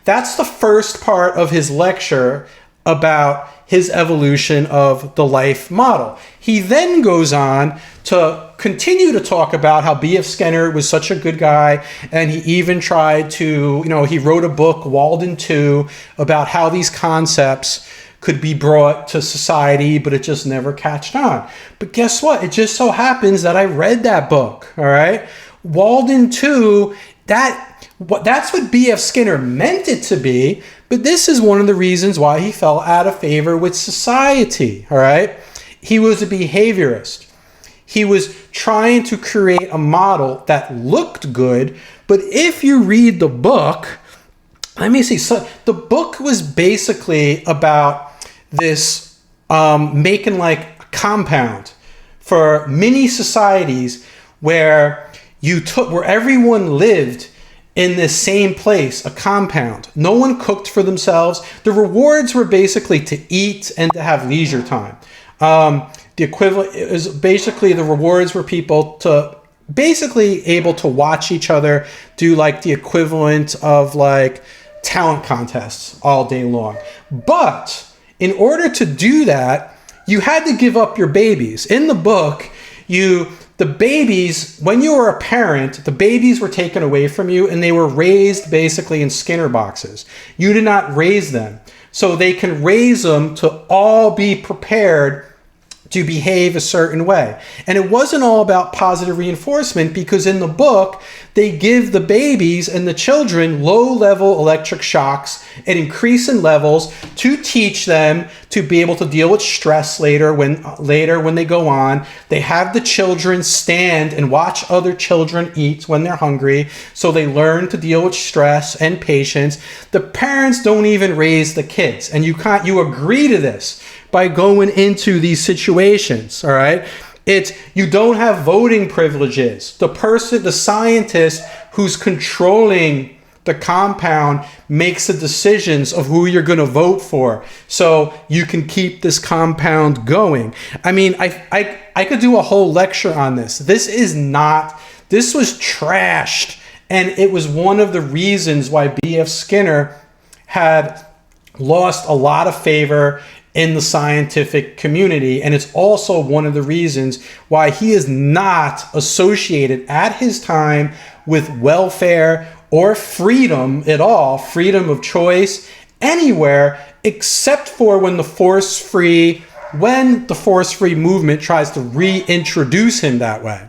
That's the first part of his lecture about his evolution of the life model. He then goes on to continue to talk about how B.F. Skinner was such a good guy, and he even tried to, he wrote a book, Walden 2, about how these concepts could be brought to society, but it just never catched on. But guess what? It just so happens that I read that book, all right? Walden 2, that's what B.F. Skinner meant it to be, but this is one of the reasons why he fell out of favor with society, all right? He was a behaviorist. He was trying to create a model that looked good, but if you read the book, let me see. So the book was basically about this making like a compound for mini societies where everyone lived in this same place, a compound. No one cooked for themselves. The rewards were basically to eat and to have leisure time. The equivalent is basically the rewards were people to basically able to watch each other do like the equivalent of like talent contests all day long. But in order to do that, you had to give up your babies. In the book, the babies, when you were a parent, the babies were taken away from you and they were raised basically in Skinner boxes. You did not raise them. So they can raise them to all be prepared to behave a certain way. And it wasn't all about positive reinforcement, because in the book, they give the babies and the children low-level electric shocks at increasing levels to teach them to be able to deal with stress later when they go on. They have the children stand and watch other children eat when they're hungry, so they learn to deal with stress and patience. The parents don't even raise the kids, and you agree to this by going into these situations, all right? You don't have voting privileges. The scientist who's controlling the compound makes the decisions of who you're going to vote for, so you can keep this compound going. I mean, I could do a whole lecture on this. This was trashed, and it was one of the reasons why B.F. Skinner had lost a lot of favor in the scientific community, and it's also one of the reasons why he is not associated at his time with welfare or freedom at all, freedom of choice anywhere, except for when the force-free movement tries to reintroduce him that way.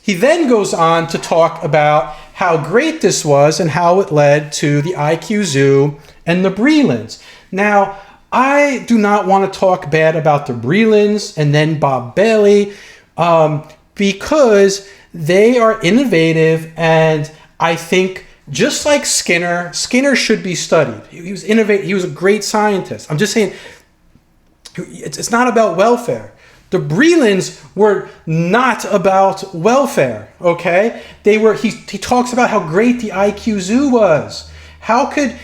He then goes on to talk about how great this was and how it led to the IQ Zoo and the Brelands. Now, I do not want to talk bad about the Brelands and then Bob Bailey. because they are innovative, and I think just like Skinner should be studied. He was innovative. He was a great scientist. I'm just saying, it's not about welfare. The Brelands were not about welfare, okay? They were. He talks about how great the IQ Zoo was. How could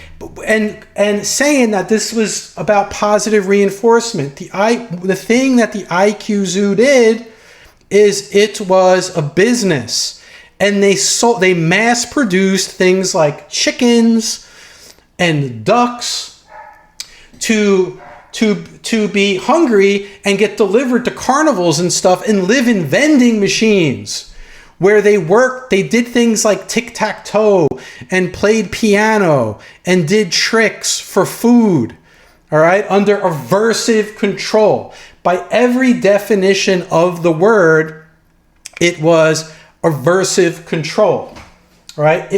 and saying that this was about positive reinforcement. The thing that the IQ Zoo did is it was a business, and they mass produced things like chickens and ducks to be hungry and get delivered to carnivals and stuff and live in vending machines where they did things like tic-tac-toe and played piano and did tricks for food, all right, under aversive control. By every definition of the word, it was aversive control, all right?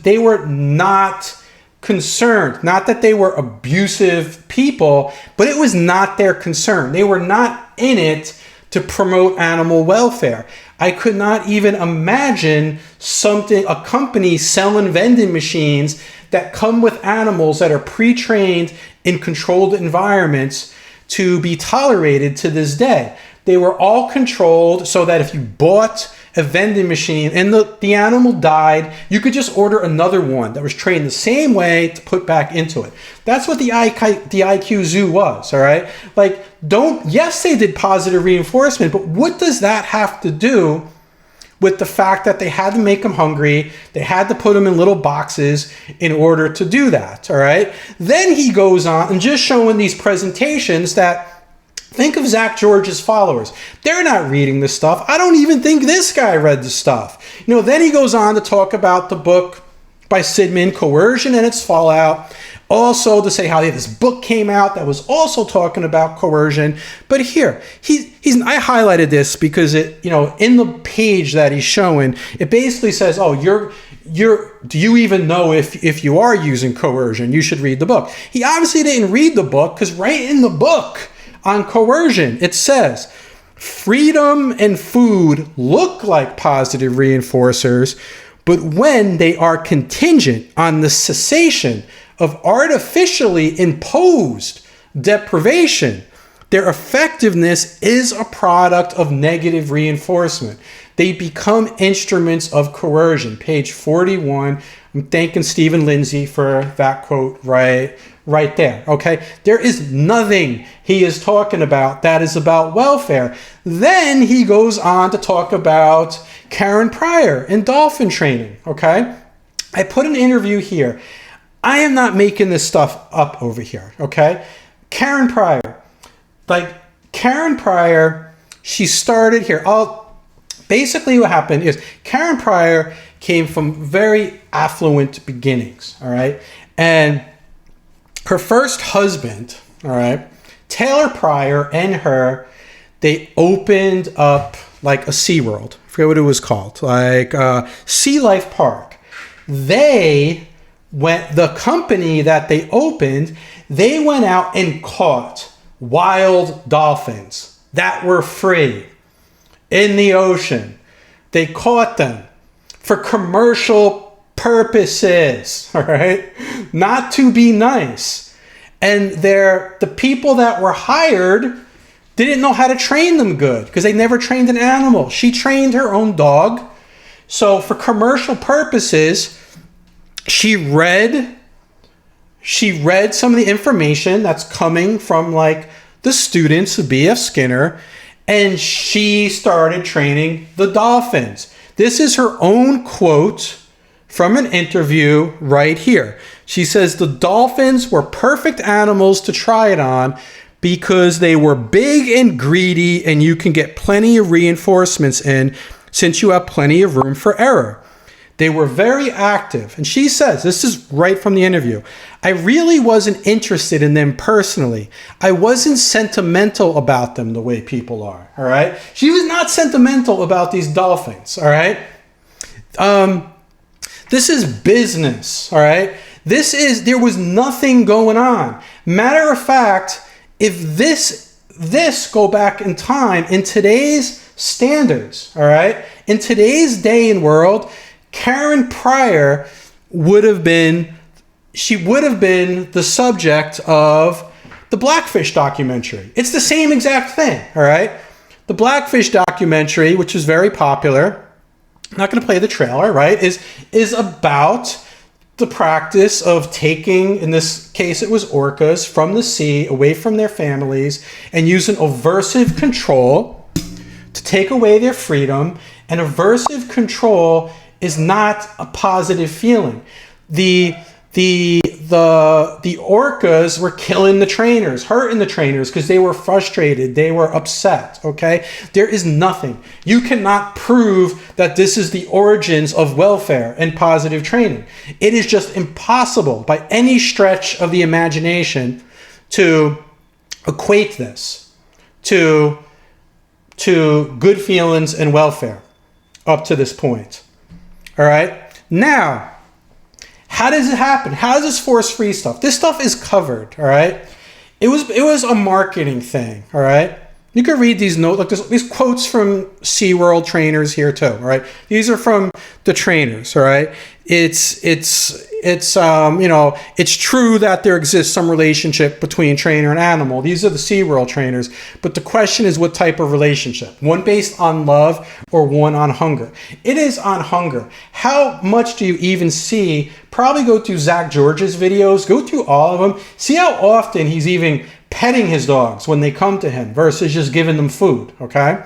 They were not concerned, not that they were abusive people, but it was not their concern. They were not in it to promote animal welfare. I could not even imagine a company selling vending machines that come with animals that are pre-trained in controlled environments to be tolerated to this day. They were all controlled so that if you bought a vending machine and the animal died, you could just order another one that was trained the same way to put back into it. That's what the IQ Zoo was, all right? Yes, they did positive reinforcement, but what does that have to do with the fact that they had to make them hungry, they had to put them in little boxes in order to do that, all right? Then he goes on and just showing these presentations that, think of Zach George's followers. They're not reading this stuff. I don't even think this guy read the stuff. Then he goes on to talk about the book by Sidman, Coercion and Its Fallout. Also to say how this book came out that was also talking about coercion. But here, I highlighted this because in the page that he's showing, it basically says, oh, do you even know if you are using coercion? You should read the book. He obviously didn't read the book, because right in the book on coercion, it says, freedom and food look like positive reinforcers, but when they are contingent on the cessation of artificially imposed deprivation, their effectiveness is a product of negative reinforcement. They become instruments of coercion. Page 41. I'm thanking Stephen Lindsay for that quote right there, okay? There is nothing he is talking about that is about welfare. Then he goes on to talk about Karen Pryor and dolphin training, okay? I put an interview here. I am not making this stuff up over here, okay? Karen Pryor, she started here. Basically what happened is Karen Pryor came from very affluent beginnings, all right? And her first husband, all right, Taylor Pryor, and her, they opened up like a SeaWorld. I forget what it was called, Sea Life Park. The company that they opened, they went out and caught wild dolphins that were free in the ocean. They caught them for commercial purposes, all right? Not to be nice. And the people that were hired didn't know how to train them good because they never trained an animal. She trained her own dog. So for commercial purposes, she read some of the information that's coming from the students of B.F. Skinner, and she started training the dolphins. This is her own quote from an interview right here. She says, the dolphins were perfect animals to try it on because they were big and greedy, and you can get plenty of reinforcements in since you have plenty of room for error. They were very active. And she says, this is right from the interview, I really wasn't interested in them personally. I wasn't sentimental about them the way people are, all right? She was not sentimental about these dolphins, all right? This is business, all right? There was nothing going on. Matter of fact, if this go back in time, in today's standards, all right? In today's day and world, Karen Pryor would have been the subject of the Blackfish documentary. It's the same exact thing, all right? The Blackfish documentary, which is very popular, I'm not going to play the trailer, right, is about the practice of taking, in this case it was orcas, from the sea, away from their families, and using aversive control to take away their freedom. And aversive control is not a positive feeling. The orcas were killing the trainers, hurting the trainers because they were frustrated, they were upset, okay? There is nothing. You cannot prove that this is the origins of welfare and positive training. It is just impossible by any stretch of the imagination to equate this to good feelings and welfare up to this point, all right? Now, how does it happen? How does this force-free stuff? This stuff is covered, all right? It was a marketing thing, all right? You can read these notes, like these quotes from SeaWorld trainers here too, all right? These are from the trainers, all right? It's true that there exists some relationship between trainer and animal. These are the SeaWorld trainers. But the question is, what type of relationship? One based on love or one on hunger? It is on hunger. How much do you even see? Probably go through Zach George's videos, go through all of them. See how often he's even petting his dogs when they come to him versus just giving them food, okay?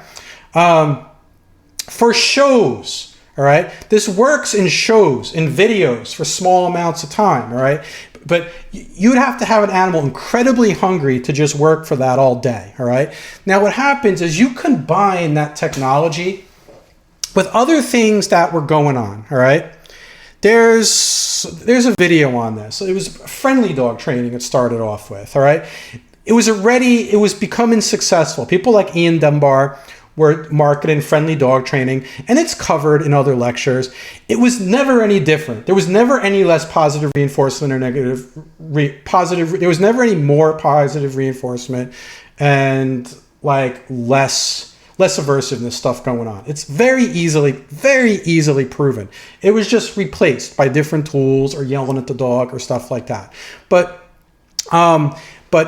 For shows, all right? This works in shows, in videos for small amounts of time, all right? But you'd have to have an animal incredibly hungry to just work for that all day, all right? Now what happens is you combine that technology with other things that were going on, all right? There's a video on this. It was friendly dog training it started off with, all right? It was becoming successful. People like Ian Dunbar were marketing friendly dog training, and it's covered in other lectures. It was never any different. There was never any less positive reinforcement or negative there was never any more positive reinforcement and like less aversiveness stuff going on. It's very easily proven. It was just replaced by different tools or yelling at the dog or stuff like that. But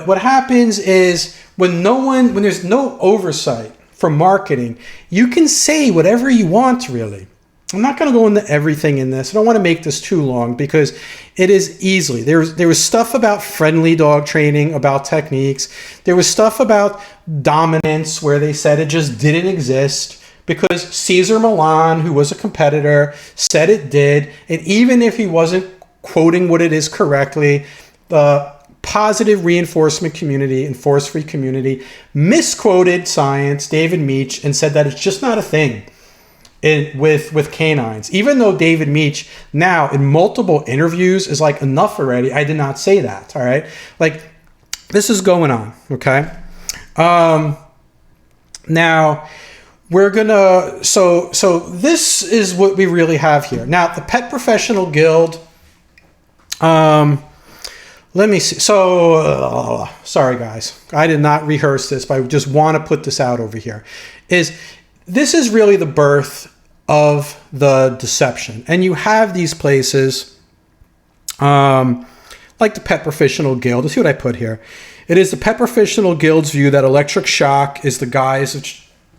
what happens is when there's no oversight for marketing, you can say whatever you want, really. I'm not going to go into everything in this. I don't want to make this too long because it is easily. There was stuff about friendly dog training, about techniques. There was stuff about dominance where they said it just didn't exist because Cesar Millan, who was a competitor, said it did. And even if he wasn't quoting what it is correctly, the positive reinforcement community and force-free community misquoted science, David Meach, and said that it's just not a thing with canines. Even though David Meach now in multiple interviews is like, enough already, I did not say that, all right? Like, this is going on, okay? Now, we're gonna, so this is what we really have here. Now, the Pet Professional Guild, let me see. So, sorry guys, I did not rehearse this, but I just want to put this out over here. This is really the birth of the deception. And you have these places, like the Pet Professional Guild. Let's see what I put here. It is the Pet Professional Guild's view that electric shock is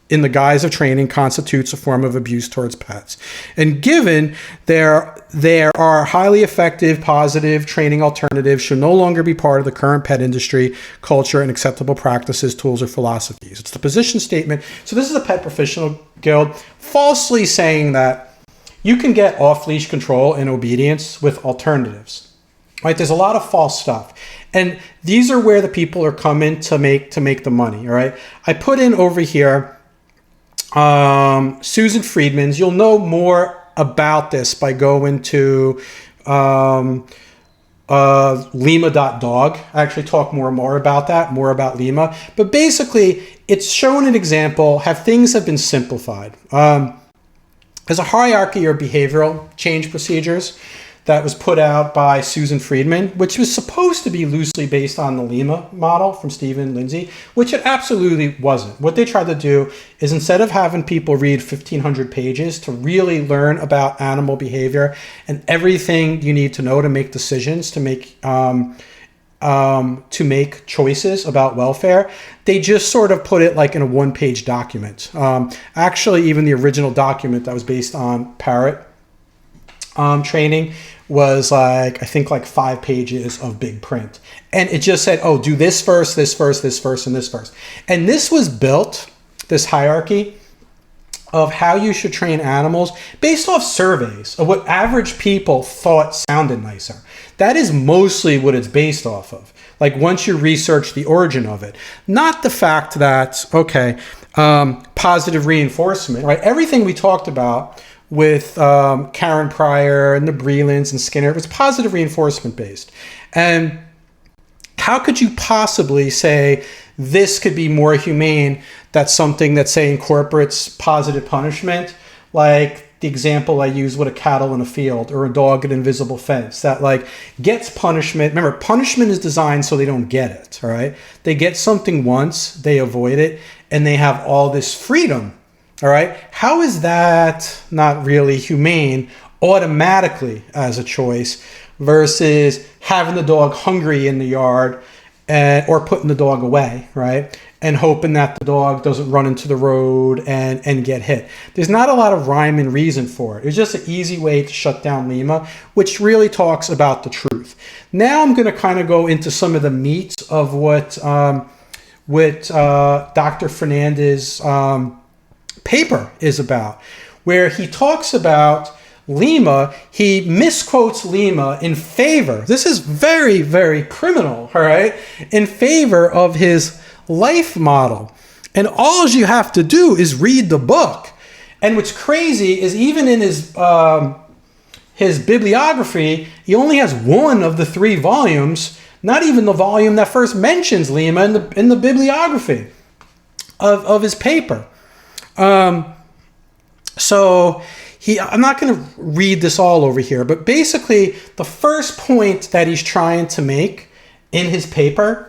in the guise of training constitutes a form of abuse towards pets. And given there are highly effective, positive training alternatives should no longer be part of the current pet industry, culture, and acceptable practices, tools, or philosophies. It's the position statement. So this is the Pet Professional Guild falsely saying that you can get off-leash control and obedience with alternatives. Right? There's a lot of false stuff. And these are where the people are coming to make the money. All right. I put in over here Susan Friedman's. You'll know more about this by going to Lima.dog. I actually talk more about that, more about Lima. But basically, it's shown an example how things have been simplified. There's a hierarchy of behavioral change procedures that was put out by Susan Friedman, which was supposed to be loosely based on the Lima model from Stephen Lindsay, which it absolutely wasn't. What they tried to do is, instead of having people read 1,500 pages to really learn about animal behavior and everything you need to know to make decisions, to make choices about welfare, they just sort of put it like in a one-page document. Actually, even the original document that was based on parrot training was like, I think like 5 pages of big print. And it just said, oh, do this first, this first, this first, and this first. And this was built, this hierarchy of how you should train animals based off surveys of what average people thought sounded nicer. That is mostly what it's based off of. Like, once you research the origin of it, not the fact that, okay, positive reinforcement, right? Everything we talked about with Karen Pryor and the Brelands and Skinner, it was positive reinforcement based. And how could you possibly say this could be more humane? That's something that, say, incorporates positive punishment, like the example I use with a cattle in a field or a dog at an invisible fence that like gets punishment. Remember, punishment is designed so they don't get it, all right? They get something once, they avoid it, and they have all this freedom, all right? How is that not really humane automatically as a choice versus having the dog hungry in the yard or putting the dog away, right? And hoping that the dog doesn't run into the road and get hit. There's not a lot of rhyme and reason for it. It's just an easy way to shut down Lima, which really talks about the truth. Now I'm going to kind of go into some of the meat of what Dr. Fernandez's paper is about, where he talks about Lima. He misquotes Lima in favor, this is very, very criminal, all right, in favor of his life model. And all you have to do is read the book. And what's crazy is, even in his bibliography, he only has one of the 3 volumes, not even the volume that first mentions Lima in the bibliography of his paper. So I'm not going to read this all over here, but basically the first point that he's trying to make in his paper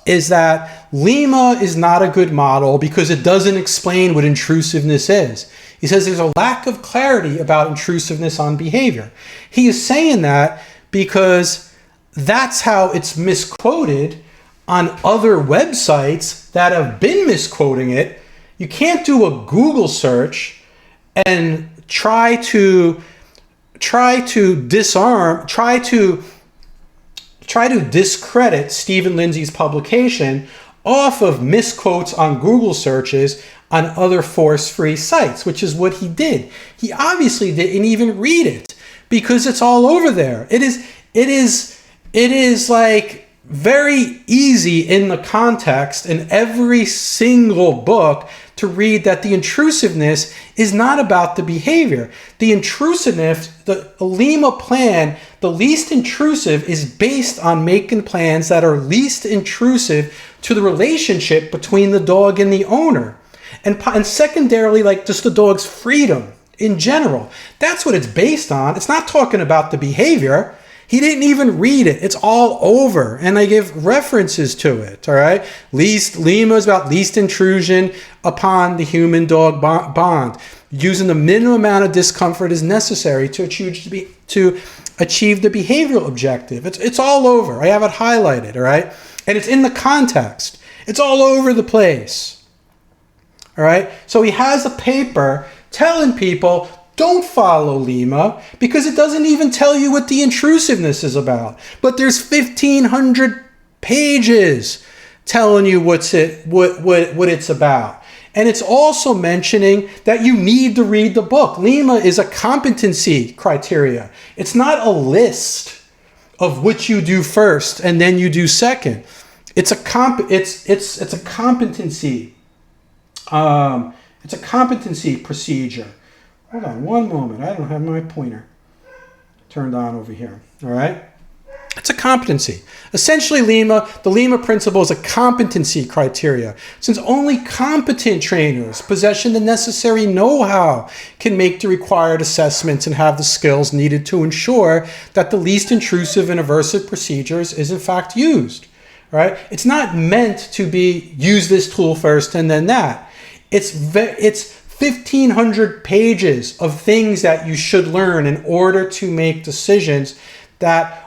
is that Lima is not a good model because it doesn't explain what intrusiveness is. He says there's a lack of clarity about intrusiveness on behavior. He is saying that because that's how it's misquoted on other websites that have been misquoting it. You can't do a Google search and try to discredit Stephen Lindsay's publication off of misquotes on Google searches on other force-free sites, which is what he did. He obviously didn't even read it because it's all over there. It is like very easy in the context in every single book to read that the intrusiveness is not about the behavior. The intrusiveness, the Lima plan, the least intrusive, is based on making plans that are least intrusive to the relationship between the dog and the owner. And secondarily, like just the dog's freedom in general. That's what it's based on. It's not talking about the behavior. He didn't even read it. It's all over. And I give references to it, all right? Lima is about least intrusion upon the human-dog bond. Using the minimum amount of discomfort is necessary to achieve the behavioral objective. It's all over. I have it highlighted, all right? And it's in the context. It's all over the place, all right? So he has a paper telling people, don't follow Lima because it doesn't even tell you what the intrusiveness is about. But there's 1,500 pages telling you what it's about. And it's also mentioning that you need to read the book. Lima is a competency criteria. It's not a list of what you do first and then you do second. It's a competency. It's a competency procedure. Hold on one moment. I don't have my pointer turned on over here. All right. It's a competency. Essentially, the Lima principle is a competency criteria. Since only competent trainers possessing the necessary know-how can make the required assessments and have the skills needed to ensure that the least intrusive and aversive procedures is in fact used. Right? It's not meant to be use this tool first and then that. It's 1,500 pages of things that you should learn in order to make decisions that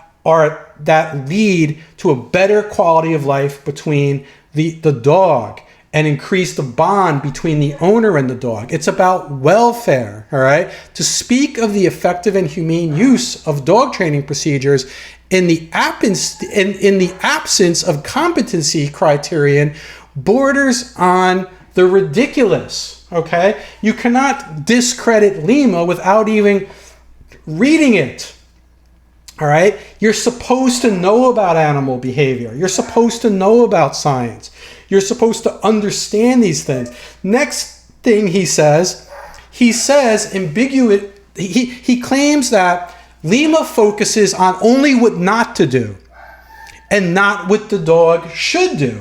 lead to a better quality of life between the dog and increase the bond between the owner and the dog. It's about welfare, all right? To speak of the effective and humane use of dog training procedures in the absence of competency criterion borders on the ridiculous, okay? You cannot discredit Lima without even reading it. All right, you're supposed to know about animal behavior. You're supposed to know about science. You're supposed to understand these things. Next thing he says ambiguous. He claims that Lima focuses on only what not to do and not what the dog should do.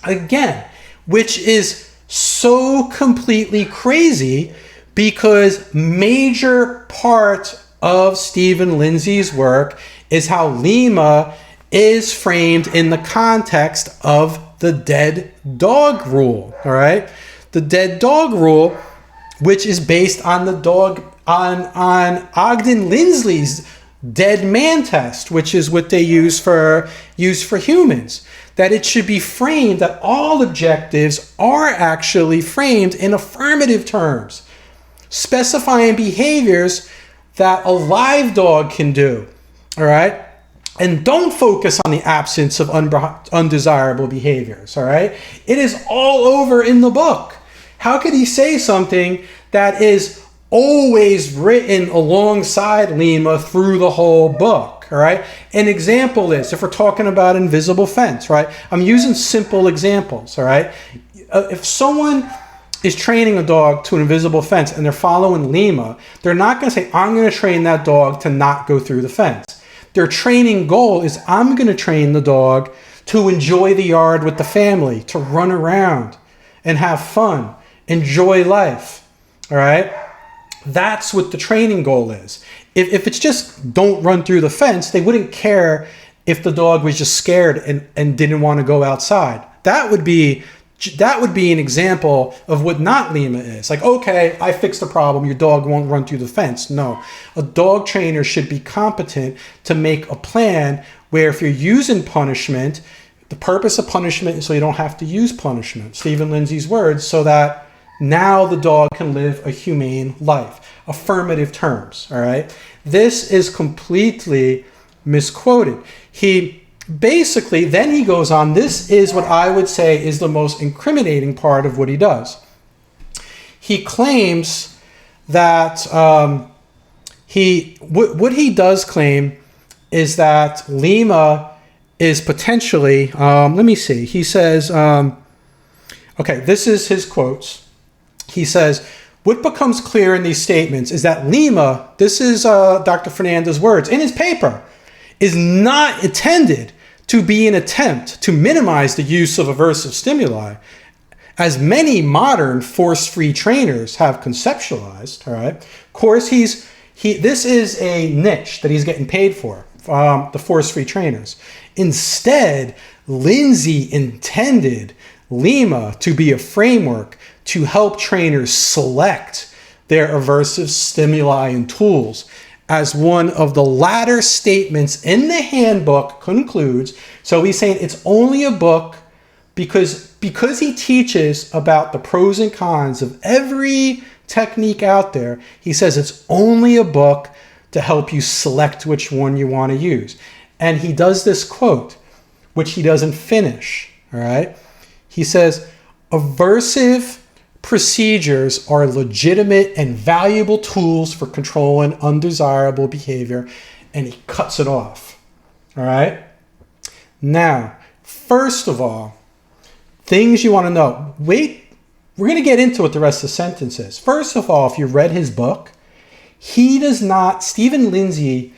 Again, which is so completely crazy because major part of Stephen Lindsay's work is how Lima is framed in the context of the dead dog rule, all right? The dead dog rule, which is based on Ogden Lindsley's dead man test, which is what they use for humans. That it should be framed, that all objectives are actually framed in affirmative terms, specifying behaviors that a live dog can do, all right? And don't focus on the absence of undesirable behaviors, all right? It is all over in the book. How could he say something that is always written alongside Lima through the whole book, all right? An example is, if we're talking about invisible fence, right? I'm using simple examples, all right? If someone is training a dog to an invisible fence and they're following Lima, they're not going to say, I'm going to train that dog to not go through the fence. Their training goal is, I'm going to train the dog to enjoy the yard with the family, to run around and have fun, enjoy life, all right? That's what the training goal is. If it's just don't run through the fence, they wouldn't care if the dog was just scared and didn't want to go outside. That would be an example of what not Lima is. Like, okay, I fixed the problem. Your dog won't run through the fence. No, a dog trainer should be competent to make a plan where if you're using punishment, the purpose of punishment is so you don't have to use punishment. Stephen Lindsay's words, so that now the dog can live a humane life. Affirmative terms, all right? This is completely misquoted. Basically, then he goes on, this is what I would say is the most incriminating part of what he does. He claims that what he does claim is that Lima is potentially, let me see, he says, okay, this is his quotes. He says, what becomes clear in these statements is that Lima, this is Dr. Fernandez's words, in his paper, is not intended to be an attempt to minimize the use of aversive stimuli, as many modern force-free trainers have conceptualized, all right? Of course, this is a niche that he's getting paid for, the force-free trainers. Instead, Lindsay intended Lima to be a framework to help trainers select their aversive stimuli and tools, as one of the latter statements in the handbook concludes. So he's saying it's only a book because he teaches about the pros and cons of every technique out there. He says it's only a book to help you select which one you want to use. And he does this quote, which he doesn't finish, all right? He says, aversive procedures are legitimate and valuable tools for controlling undesirable behavior, and he cuts it off. All right? Now, first of all, things you want to know. Wait, we're going to get into what the rest of the sentence is. First of all, if you read his book, Stephen Lindsay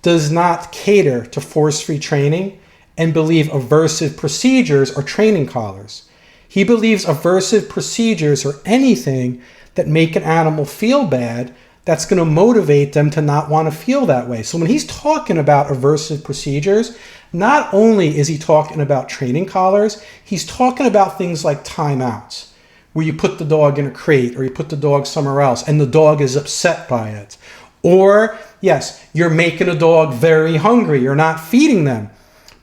does not cater to force-free training and believe aversive procedures are training collars. He believes aversive procedures are anything that make an animal feel bad that's going to motivate them to not want to feel that way. So when he's talking about aversive procedures, not only is he talking about training collars, he's talking about things like timeouts, where you put the dog in a crate or you put the dog somewhere else and the dog is upset by it. Or, yes, you're making a dog very hungry. You're not feeding them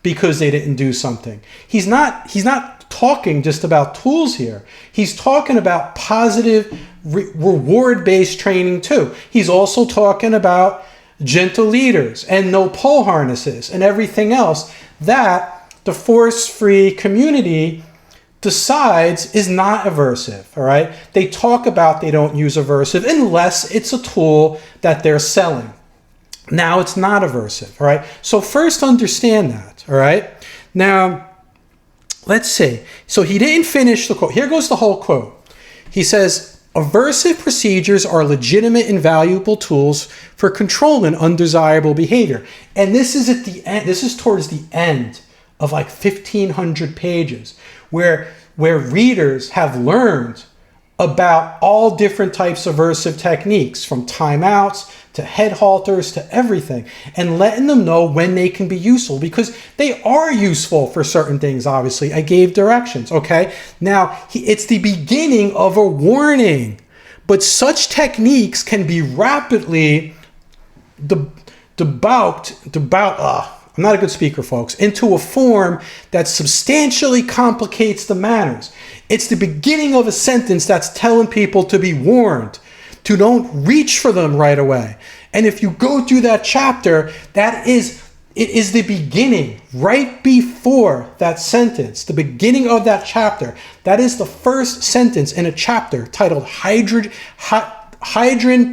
because they didn't do something. He's not talking just about tools here. He's talking about positive reward-based training too. He's also talking about gentle leaders and no pole harnesses and everything else that the force-free community decides is not aversive, all right? They talk about they don't use aversive unless it's a tool that they're selling. Now it's not aversive, all right? So first understand that, all right? Now, let's see. So he didn't finish the quote. Here goes the whole quote. He says, aversive procedures are legitimate and valuable tools for controlling undesirable behavior. And this is at the end, this is towards the end of like 1,500 pages where readers have learned about all different types of aversive techniques, from timeouts to head halters to everything, and letting them know when they can be useful, because they are useful for certain things. Obviously, I gave directions, okay? Now, it's the beginning of a warning, but such techniques can be rapidly I'm not a good speaker, folks, into a form that substantially complicates the manners. It's the beginning of a sentence that's telling people to be warned, to don't reach for them right away. And if you go through that chapter, it is the beginning, right before that sentence, the beginning of that chapter. That is the first sentence in a chapter titled Hydrin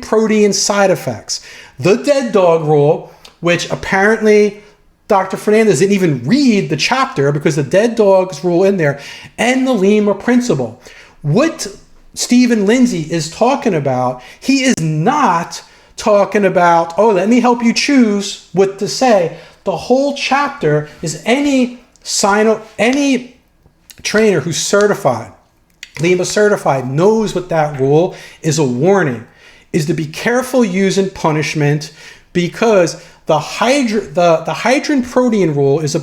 Protein Side Effects. The dead dog rule, which apparently Dr. Fernandez didn't even read the chapter because the dead dogs rule in there, and the Lima principle. What Stephen Lindsay is talking about, he is not talking about, oh, let me help you choose what to say. The whole chapter is any trainer who's certified, Lima certified, knows what that rule is. A warning is to be careful using punishment, because the hydrin protein rule is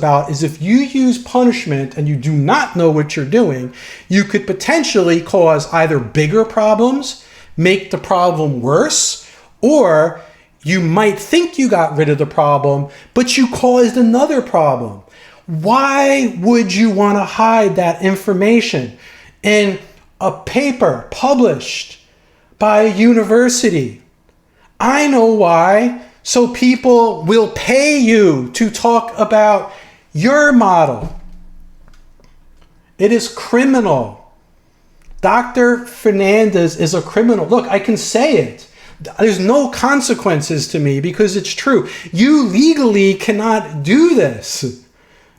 if you use punishment and you do not know what you're doing, you could potentially cause either bigger problems, make the problem worse, or you might think you got rid of the problem, but you caused another problem. Why would you want to hide that information in a paper published by a university? I know why. So people will pay you to talk about your model. It is criminal. Dr. Fernandez is a criminal. Look, I can say it. There's no consequences to me because it's true. You legally cannot do this.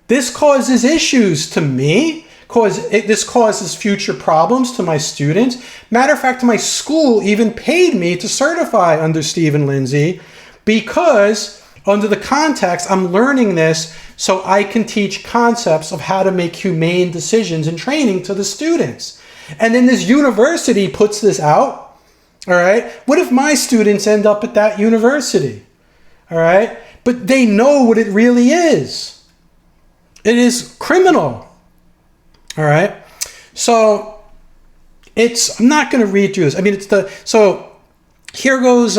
This causes issues to me. This causes future problems to my students. Matter of fact, my school even paid me to certify under Stephen Lindsay, because under the context, I'm learning this so I can teach concepts of how to make humane decisions and training to the students. And then this university puts this out, all right? What if my students end up at that university, all right? But they know what it really is. It is criminal, all right? So I'm not going to read through this. I mean, so here goes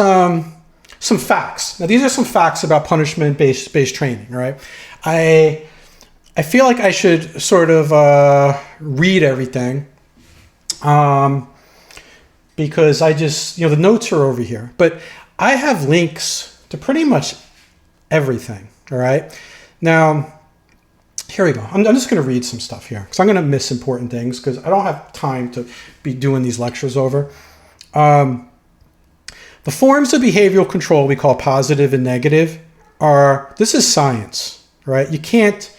some facts. Now, these are some facts about punishment-based training, all right? I feel like I should sort of read everything because I just, the notes are over here. But I have links to pretty much everything, all right? Now, here we go. I'm just going to read some stuff here because I'm going to miss important things because I don't have time to be doing these lectures over. The forms of behavioral control we call positive and negative this is science, right? You can't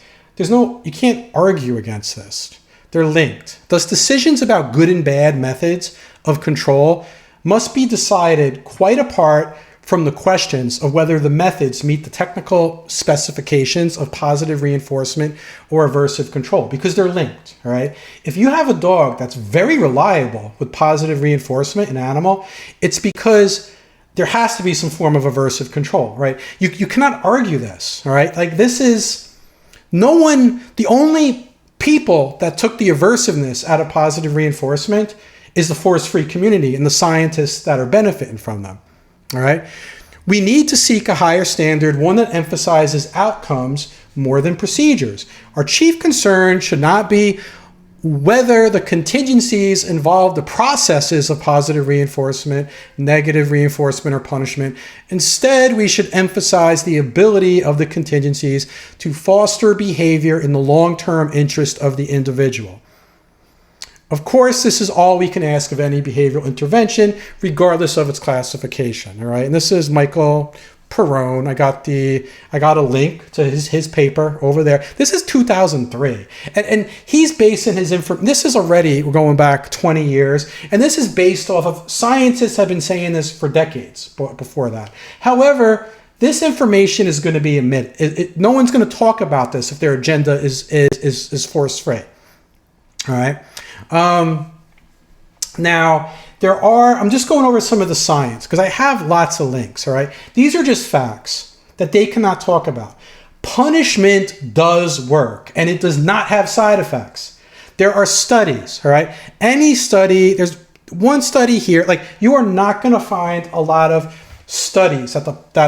argue against this. They're linked. Thus, decisions about good and bad methods of control must be decided quite apart from the questions of whether the methods meet the technical specifications of positive reinforcement or aversive control, because they're linked, all right? If you have a dog that's very reliable with positive reinforcement, an animal, it's because there has to be some form of aversive control, right? You cannot argue this, all right? Like this is, the only people that took the aversiveness out of positive reinforcement is the force-free community and the scientists that are benefiting from them. All right. We need to seek a higher standard, one that emphasizes outcomes more than procedures. Our chief concern should not be whether the contingencies involve the processes of positive reinforcement, negative reinforcement, or punishment. Instead, we should emphasize the ability of the contingencies to foster behavior in the long-term interest of the individual. Of course, this is all we can ask of any behavioral intervention, regardless of its classification. All right, and this is Michael Perrone. I got a link to his paper over there. This is 2003, and he's basing his this is already, we're going back 20 years, and this is based off of scientists have been saying this for decades before that. However, this information is going to be omitted. No one's going to talk about this if their agenda is force-free. All right. Now, I'm just going over some of the science because I have lots of links, all right? These are just facts that they cannot talk about. Punishment does work, and it does not have side effects. There are studies, all right? There's one study here, like you are not going to find a lot of studies that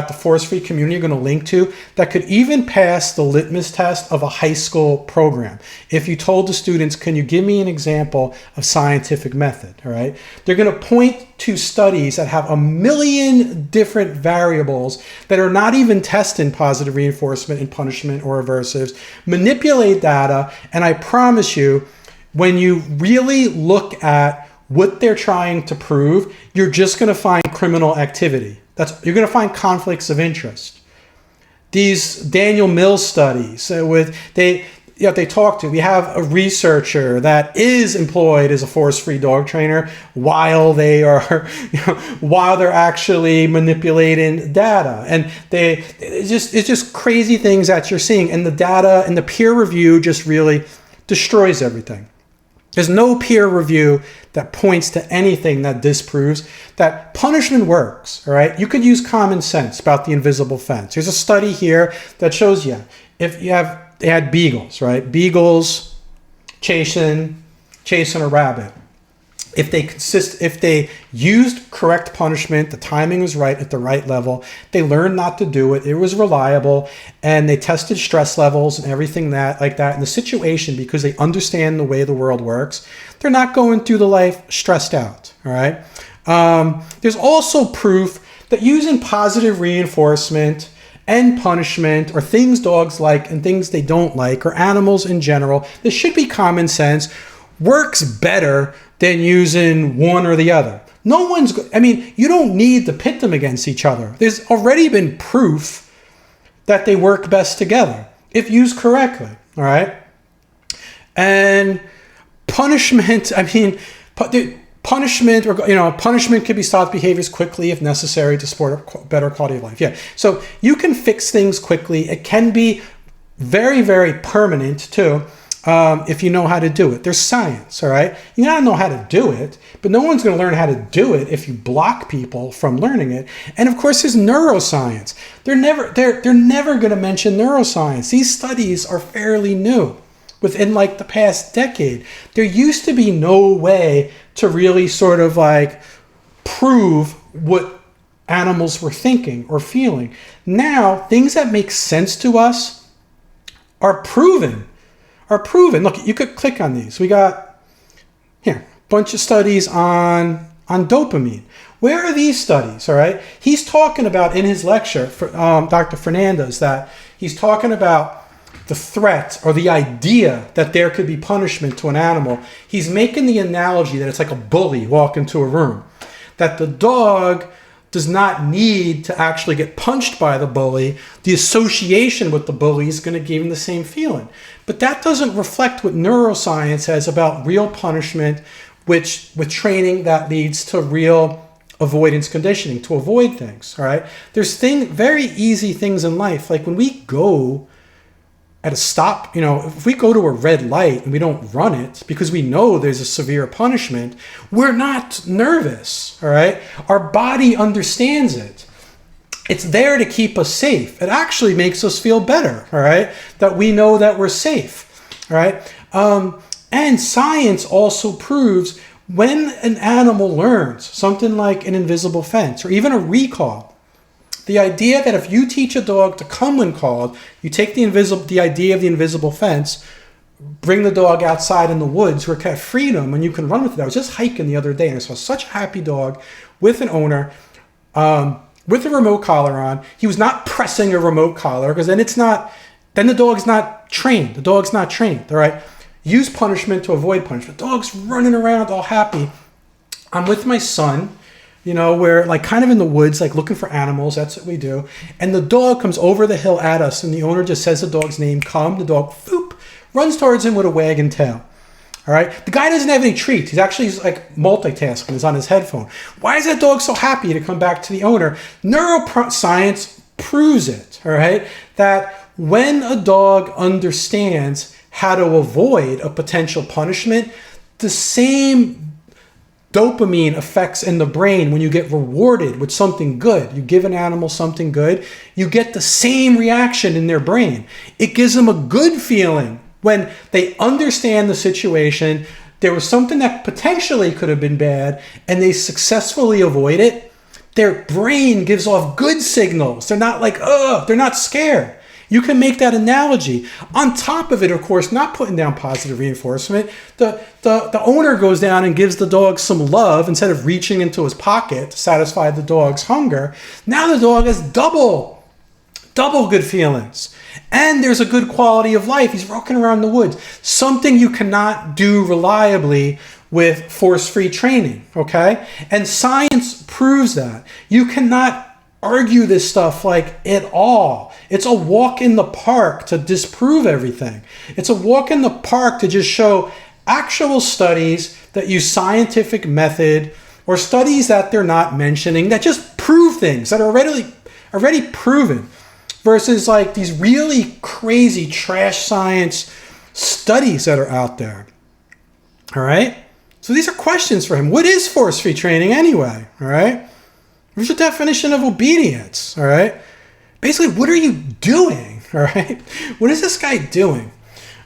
the force-free community are going to link to that could even pass the litmus test of a high school program. If you told the students, can you give me an example of scientific method, all right? They're going to point to studies that have a million different variables that are not even testing positive reinforcement and punishment or aversives, manipulate data, and I promise you, when you really look at what they're trying to prove, you're just going to find criminal activity. You're going to find conflicts of interest. These Daniel Mills studies, they talk to. We have a researcher that is employed as a force-free dog trainer while they're actually manipulating data, and it's just crazy things that you're seeing, and the data and the peer review just really destroys everything. There's no peer review that points to anything that disproves that punishment works, all right? You could use common sense about the invisible fence. There's a study here that shows you, they had beagles, right? Beagles chasing a rabbit. If they used correct punishment, the timing was right at the right level, they learned not to do it, it was reliable, and they tested stress levels and everything like that in the situation because they understand the way the world works, they're not going through the life stressed out, all right? There's also proof that using positive reinforcement and punishment, or things dogs like and things they don't like, or animals in general, this should be common sense, works better than using one or the other. You don't need to pit them against each other. There's already been proof that they work best together if used correctly, all right? And punishment, punishment could be stopped behaviors quickly if necessary to support a better quality of life. Yeah, so you can fix things quickly. It can be very, very permanent too. If you know how to do it. There's science, all right? You gotta know how to do it, but no one's gonna learn how to do it if you block people from learning it. And of course, there's neuroscience. They're never gonna mention neuroscience. These studies are fairly new. Within like the past decade, there used to be no way to really sort of like prove what animals were thinking or feeling. Now, things that make sense to us are proven. Look, you could click on these. We got here a bunch of studies on dopamine. Where are these studies? All right, he's talking about in his lecture, Dr. Fernandez, that he's talking about the threat or the idea that there could be punishment to an animal. He's making the analogy that it's like a bully walk into a room, that the dog does not need to actually get punched by the bully. The association with the bully is going to give him the same feeling. But that doesn't reflect what neuroscience says about real punishment, which with training that leads to real avoidance conditioning, to avoid things, all right? There's very easy things in life. Like when we go at a stop, if we go to a red light and we don't run it because we know there's a severe punishment, we're not nervous, all right? Our body understands it. It's there to keep us safe. It actually makes us feel better, all right? That we know that we're safe, all right? And science also proves when an animal learns something like an invisible fence or even a recall, the idea that if you teach a dog to come when called, you take the idea of the invisible fence, bring the dog outside in the woods where it can have freedom and you can run with it. I was just hiking the other day and I saw such a happy dog with an owner with a remote collar on. He was not pressing a remote collar because then the dog's not trained. The dog's not trained, all right? Use punishment to avoid punishment. Dog's running around all happy. I'm with my son, we're like kind of in the woods, like looking for animals. That's what we do. And the dog comes over the hill at us and the owner just says the dog's name, come. The dog, boop, runs towards him with a wagging tail. All right. The guy doesn't have any treats. He's like multitasking. He's on his headphone. Why is that dog so happy to come back to the owner? Neuroscience proves it. All right. That when a dog understands how to avoid a potential punishment, the same dopamine effects in the brain when you get rewarded with something good. You give an animal something good, you get the same reaction in their brain. It gives them a good feeling when they understand the situation. There was something that potentially could have been bad and they successfully avoid it. Their brain gives off good signals. They're not like, they're not scared. You can make that analogy. On top of it, of course, not putting down positive reinforcement, the owner goes down and gives the dog some love instead of reaching into his pocket to satisfy the dog's hunger. Now the dog has double good feelings. And there's a good quality of life. He's walking around the woods. Something you cannot do reliably with force-free training, okay? And science proves that. You cannot argue this stuff like at all. It's a walk in the park to disprove everything. It's a walk in the park to just show actual studies that use scientific method or studies that they're not mentioning that just prove things that are already proven versus like these really crazy trash science studies that are out there. All right? So these are questions for him. What is force-free training anyway? All right? What's your definition of obedience? All right. Basically, what are you doing? All right. What is this guy doing?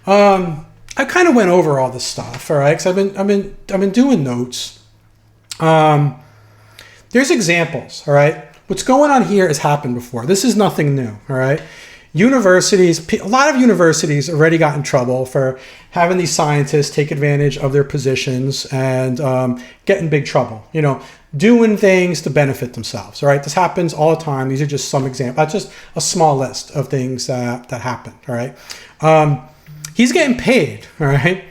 I kind of went over all this stuff. All right. Because I've been doing notes. There's examples. All right. What's going on here has happened before. This is nothing new. All right. Universities, a lot of universities already got in trouble for having these scientists take advantage of their positions and get in big trouble. Doing things to benefit themselves. All right, this happens all the time. These are just some examples. That's just a small list of things that happened. All right, he's getting paid. All right.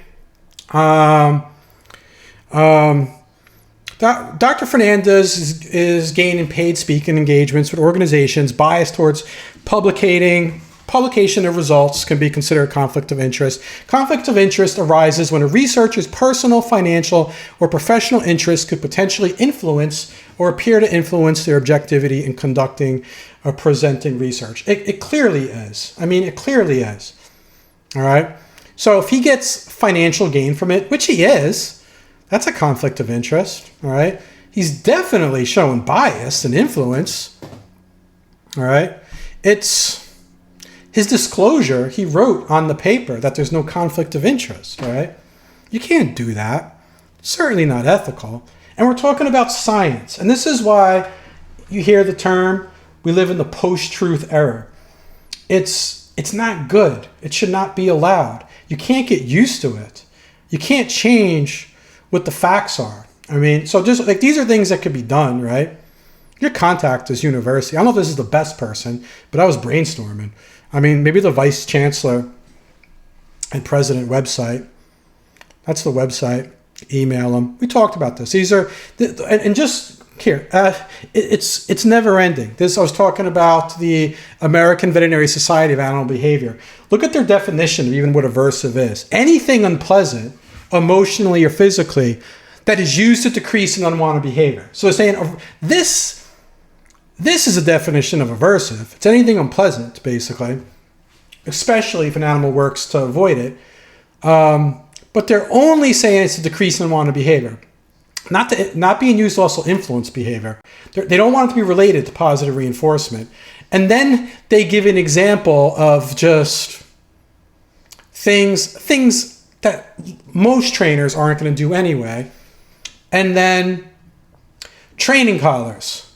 Dr. Fernandez is gaining paid speaking engagements with organizations biased towards publication of results can be considered a conflict of interest. Conflict of interest arises when a researcher's personal, financial, or professional interests could potentially influence or appear to influence their objectivity in conducting or presenting research. It clearly is. It clearly is. All right. So if he gets financial gain from it, which he is, that's a conflict of interest. All right. He's definitely showing bias and influence. All right. It's his disclosure. He wrote on the paper that there's no conflict of interest. All right. You can't do that. Certainly not ethical. And we're talking about science. And this is why you hear the term, we live in the post-truth era. It's not good. It should not be allowed. You can't get used to it. You can't change what the facts are. So just like these are things that could be done, right? Your contact is university. I don't know if this is the best person, but I was brainstorming. Maybe the vice chancellor and president website. That's the website. Email them. We talked about this. These are, and just here, it's never ending. I was talking about the American Veterinary Society of Animal Behavior. Look at their definition of even what aversive is. Anything unpleasant, emotionally or physically, that is used to decrease an unwanted behavior. So it's saying this is a definition of aversive. It's anything unpleasant, basically, especially if an animal works to avoid it. But they're only saying it's to decrease unwanted behavior. Not being used to also influence behavior. They don't want it to be related to positive reinforcement. And then they give an example of just things that most trainers aren't going to do anyway. And then training collars,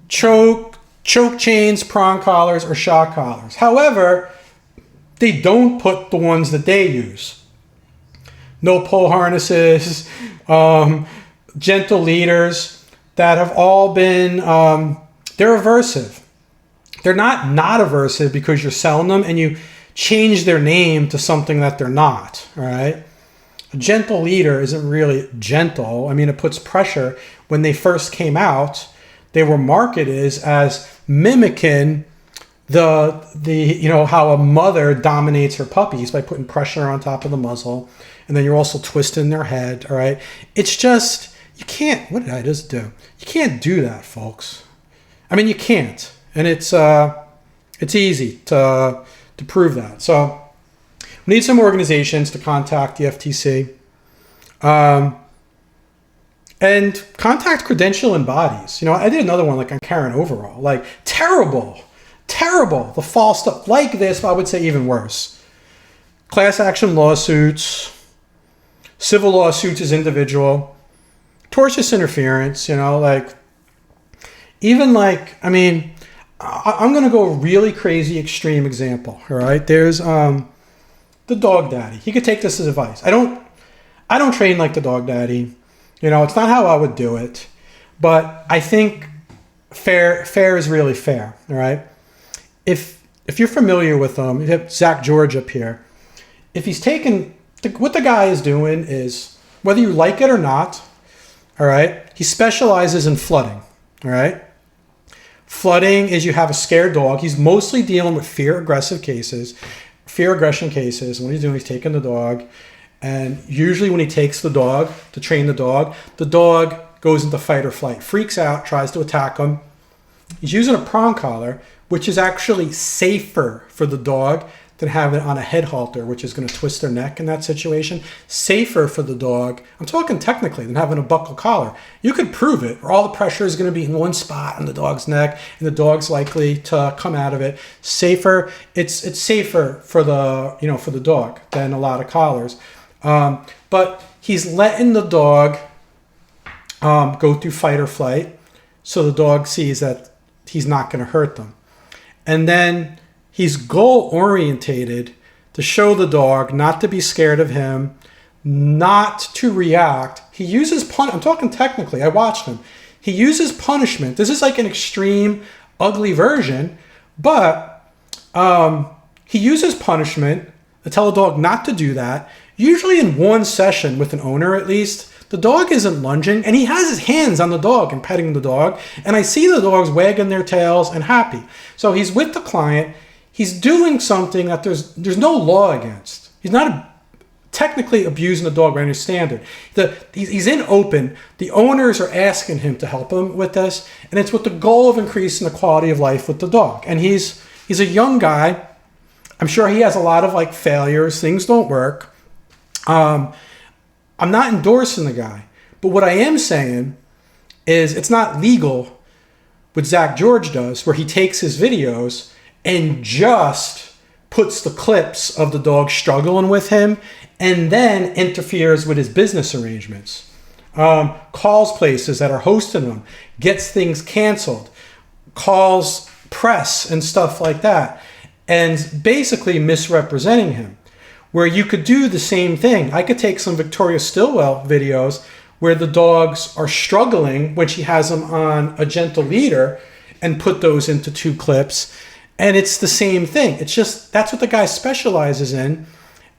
choke chains, prong collars, or shock collars. However, they don't put the ones that they use. No pull harnesses, gentle leaders that have all been, they're aversive. They're not aversive because you're selling them and you change their name to something that they're not, all right? A gentle leader isn't really gentle. I mean, it puts pressure. When they first came out, they were marketed as mimicking the how a mother dominates her puppies by putting pressure on top of the muzzle, and then you're also twisting their head, all right? It's just, you can't, what did I just do? You can't do that, folks. I mean, you can't. And it's easy to prove that. So we need some organizations to contact the FTC and contact credential and bodies. I did another one like on Karen Overall, like terrible, the false stuff like this, but I would say even worse. Class action lawsuits, civil lawsuits as individual, tortious interference, I'm going to go a really crazy extreme example, all right? There's the dog daddy. He could take this as advice. I don't train like the dog daddy. It's not how I would do it, but I think fair is really fair, all right? If you're familiar with you have Zach George up here. If he's taken, what the guy is doing is, whether you like it or not, all right, he specializes in flooding, all right? Flooding is you have a scared dog. He's mostly dealing with fear aggression cases. What he's doing is taking the dog, and usually when he takes the dog to train the dog goes into fight or flight, freaks out, tries to attack him. He's using a prong collar, which is actually safer for the dog than having it on a head halter, which is going to twist their neck in that situation. Safer for the dog, I'm talking technically, than having a buckle collar. You could prove it, or all the pressure is going to be in one spot on the dog's neck, and the dog's likely to come out of it. Safer, it's safer for the dog than a lot of collars. But he's letting the dog go through fight or flight, so the dog sees that he's not going to hurt them. And then he's goal-orientated to show the dog not to be scared of him, not to react. He uses I'm talking technically. I watched him. He uses punishment. This is like an extreme, ugly version, but he uses punishment to tell a dog not to do that. Usually in one session with an owner at least, the dog isn't lunging, and he has his hands on the dog and petting the dog, and I see the dogs wagging their tails and happy. So he's with the client. He's doing something that there's no law against. He's not technically abusing the dog by any standard. He's in open. The owners are asking him to help him with this, and it's with the goal of increasing the quality of life with the dog. And he's a young guy. I'm sure he has a lot of failures. Things don't work. I'm not endorsing the guy, but what I am saying is it's not legal what Zach George does, where he takes his videos and just puts the clips of the dog struggling with him and then interferes with his business arrangements, calls places that are hosting them, gets things canceled, calls press and stuff like that, and basically misrepresenting him. Where you could do the same thing. I could take some Victoria Stilwell videos where the dogs are struggling when she has them on a gentle leader and put those into 2 clips. And it's the same thing. It's just, that's what the guy specializes in.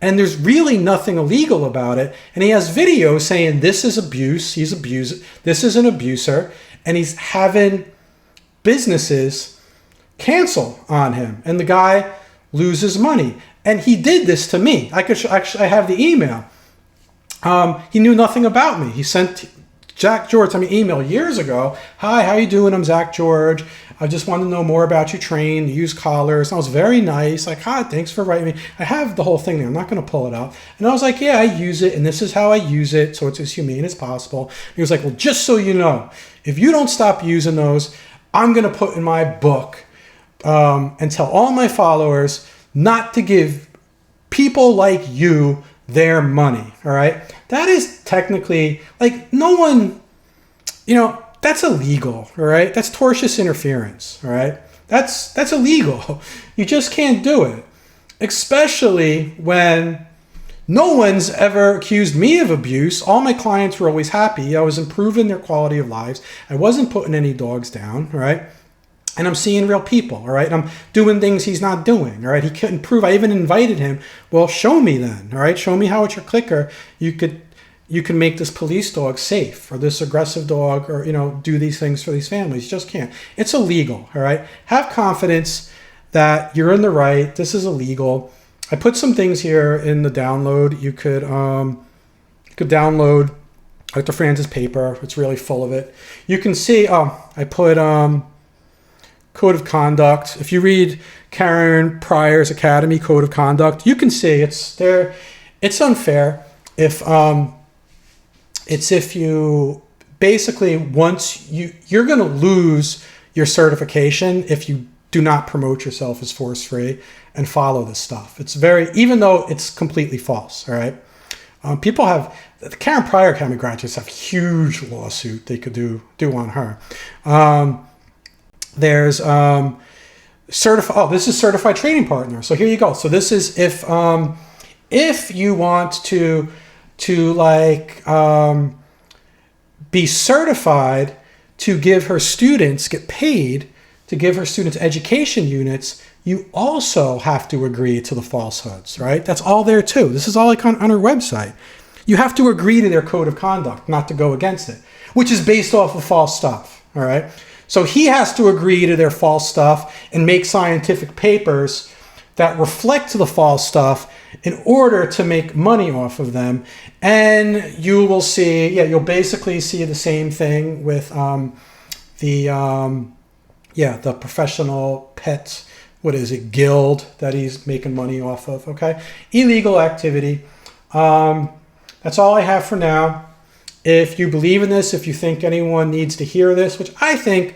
And there's really nothing illegal about it. And he has videos saying this is abuse. This is an abuser. And he's having businesses cancel on him. And the guy loses money. And he did this to me. I have the email. He knew nothing about me. He sent Zach George an email years ago. Hi, how you doing? I'm Zach George. I just wanted to know more about your train, use collars. And I was very nice. Like, hi, thanks for writing me. I have the whole thing there. I'm not going to pull it up. And I was like, yeah, I use it, and this is how I use it, so it's as humane as possible. And he was like, well, just so you know, if you don't stop using those, I'm going to put in my book and tell all my followers not to give people like you their money. All right. That is technically, like, no one, that's illegal. All right. That's tortious interference. All right. That's illegal. You just can't do it, especially when no one's ever accused me of abuse. All my clients were always happy. I was improving their quality of lives. I wasn't putting any dogs down. All right. And I'm seeing real people, all right? I'm doing things he's not doing, all right? He couldn't prove. I even invited him. Well, show me then, all right? Show me how with your clicker you can make this police dog safe, or this aggressive dog, or, do these things for these families. You just can't. It's illegal, all right? Have confidence that you're in the right. This is illegal. I put some things here in the download. You could download Dr. Franz's paper. It's really full of it. You can see, I put Code of Conduct. If you read Karen Pryor's Academy Code of Conduct, you can see it's there. It's unfair if you basically, once you're going to lose your certification if you do not promote yourself as force free and follow this stuff. It's even though it's completely false. All right. People have, the Karen Pryor Academy graduates have huge lawsuit they could do on her. There's this is certified training partner. So here you go. So this is if you want to be certified to give her students, get paid to give her students education units, you also have to agree to the falsehoods, right? That's all there too. This is all on her website. You have to agree to their code of conduct, not to go against it, which is based off of false stuff, all right? So he has to agree to their false stuff and make scientific papers that reflect the false stuff in order to make money off of them. And you will see, you'll basically see the same thing with the professional pet, guild that he's making money off of, okay? Illegal activity. That's all I have for now. If you believe in this, if you think anyone needs to hear this, which I think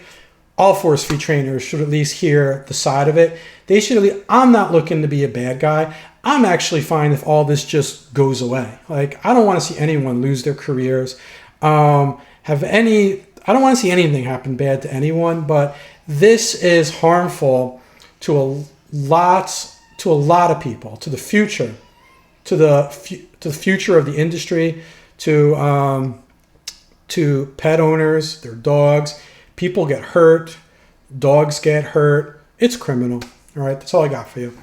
all force free trainers should at least hear the side of it. They should at least, I'm not looking to be a bad guy. I'm actually fine if all this just goes away. Like, I don't want to see anyone lose their careers. I don't want to see anything happen bad to anyone, but this is harmful to a lot of people, to the future, to the future of the industry, to pet owners, their dogs. People get hurt, dogs get hurt. It's criminal. All right, that's all I got for you.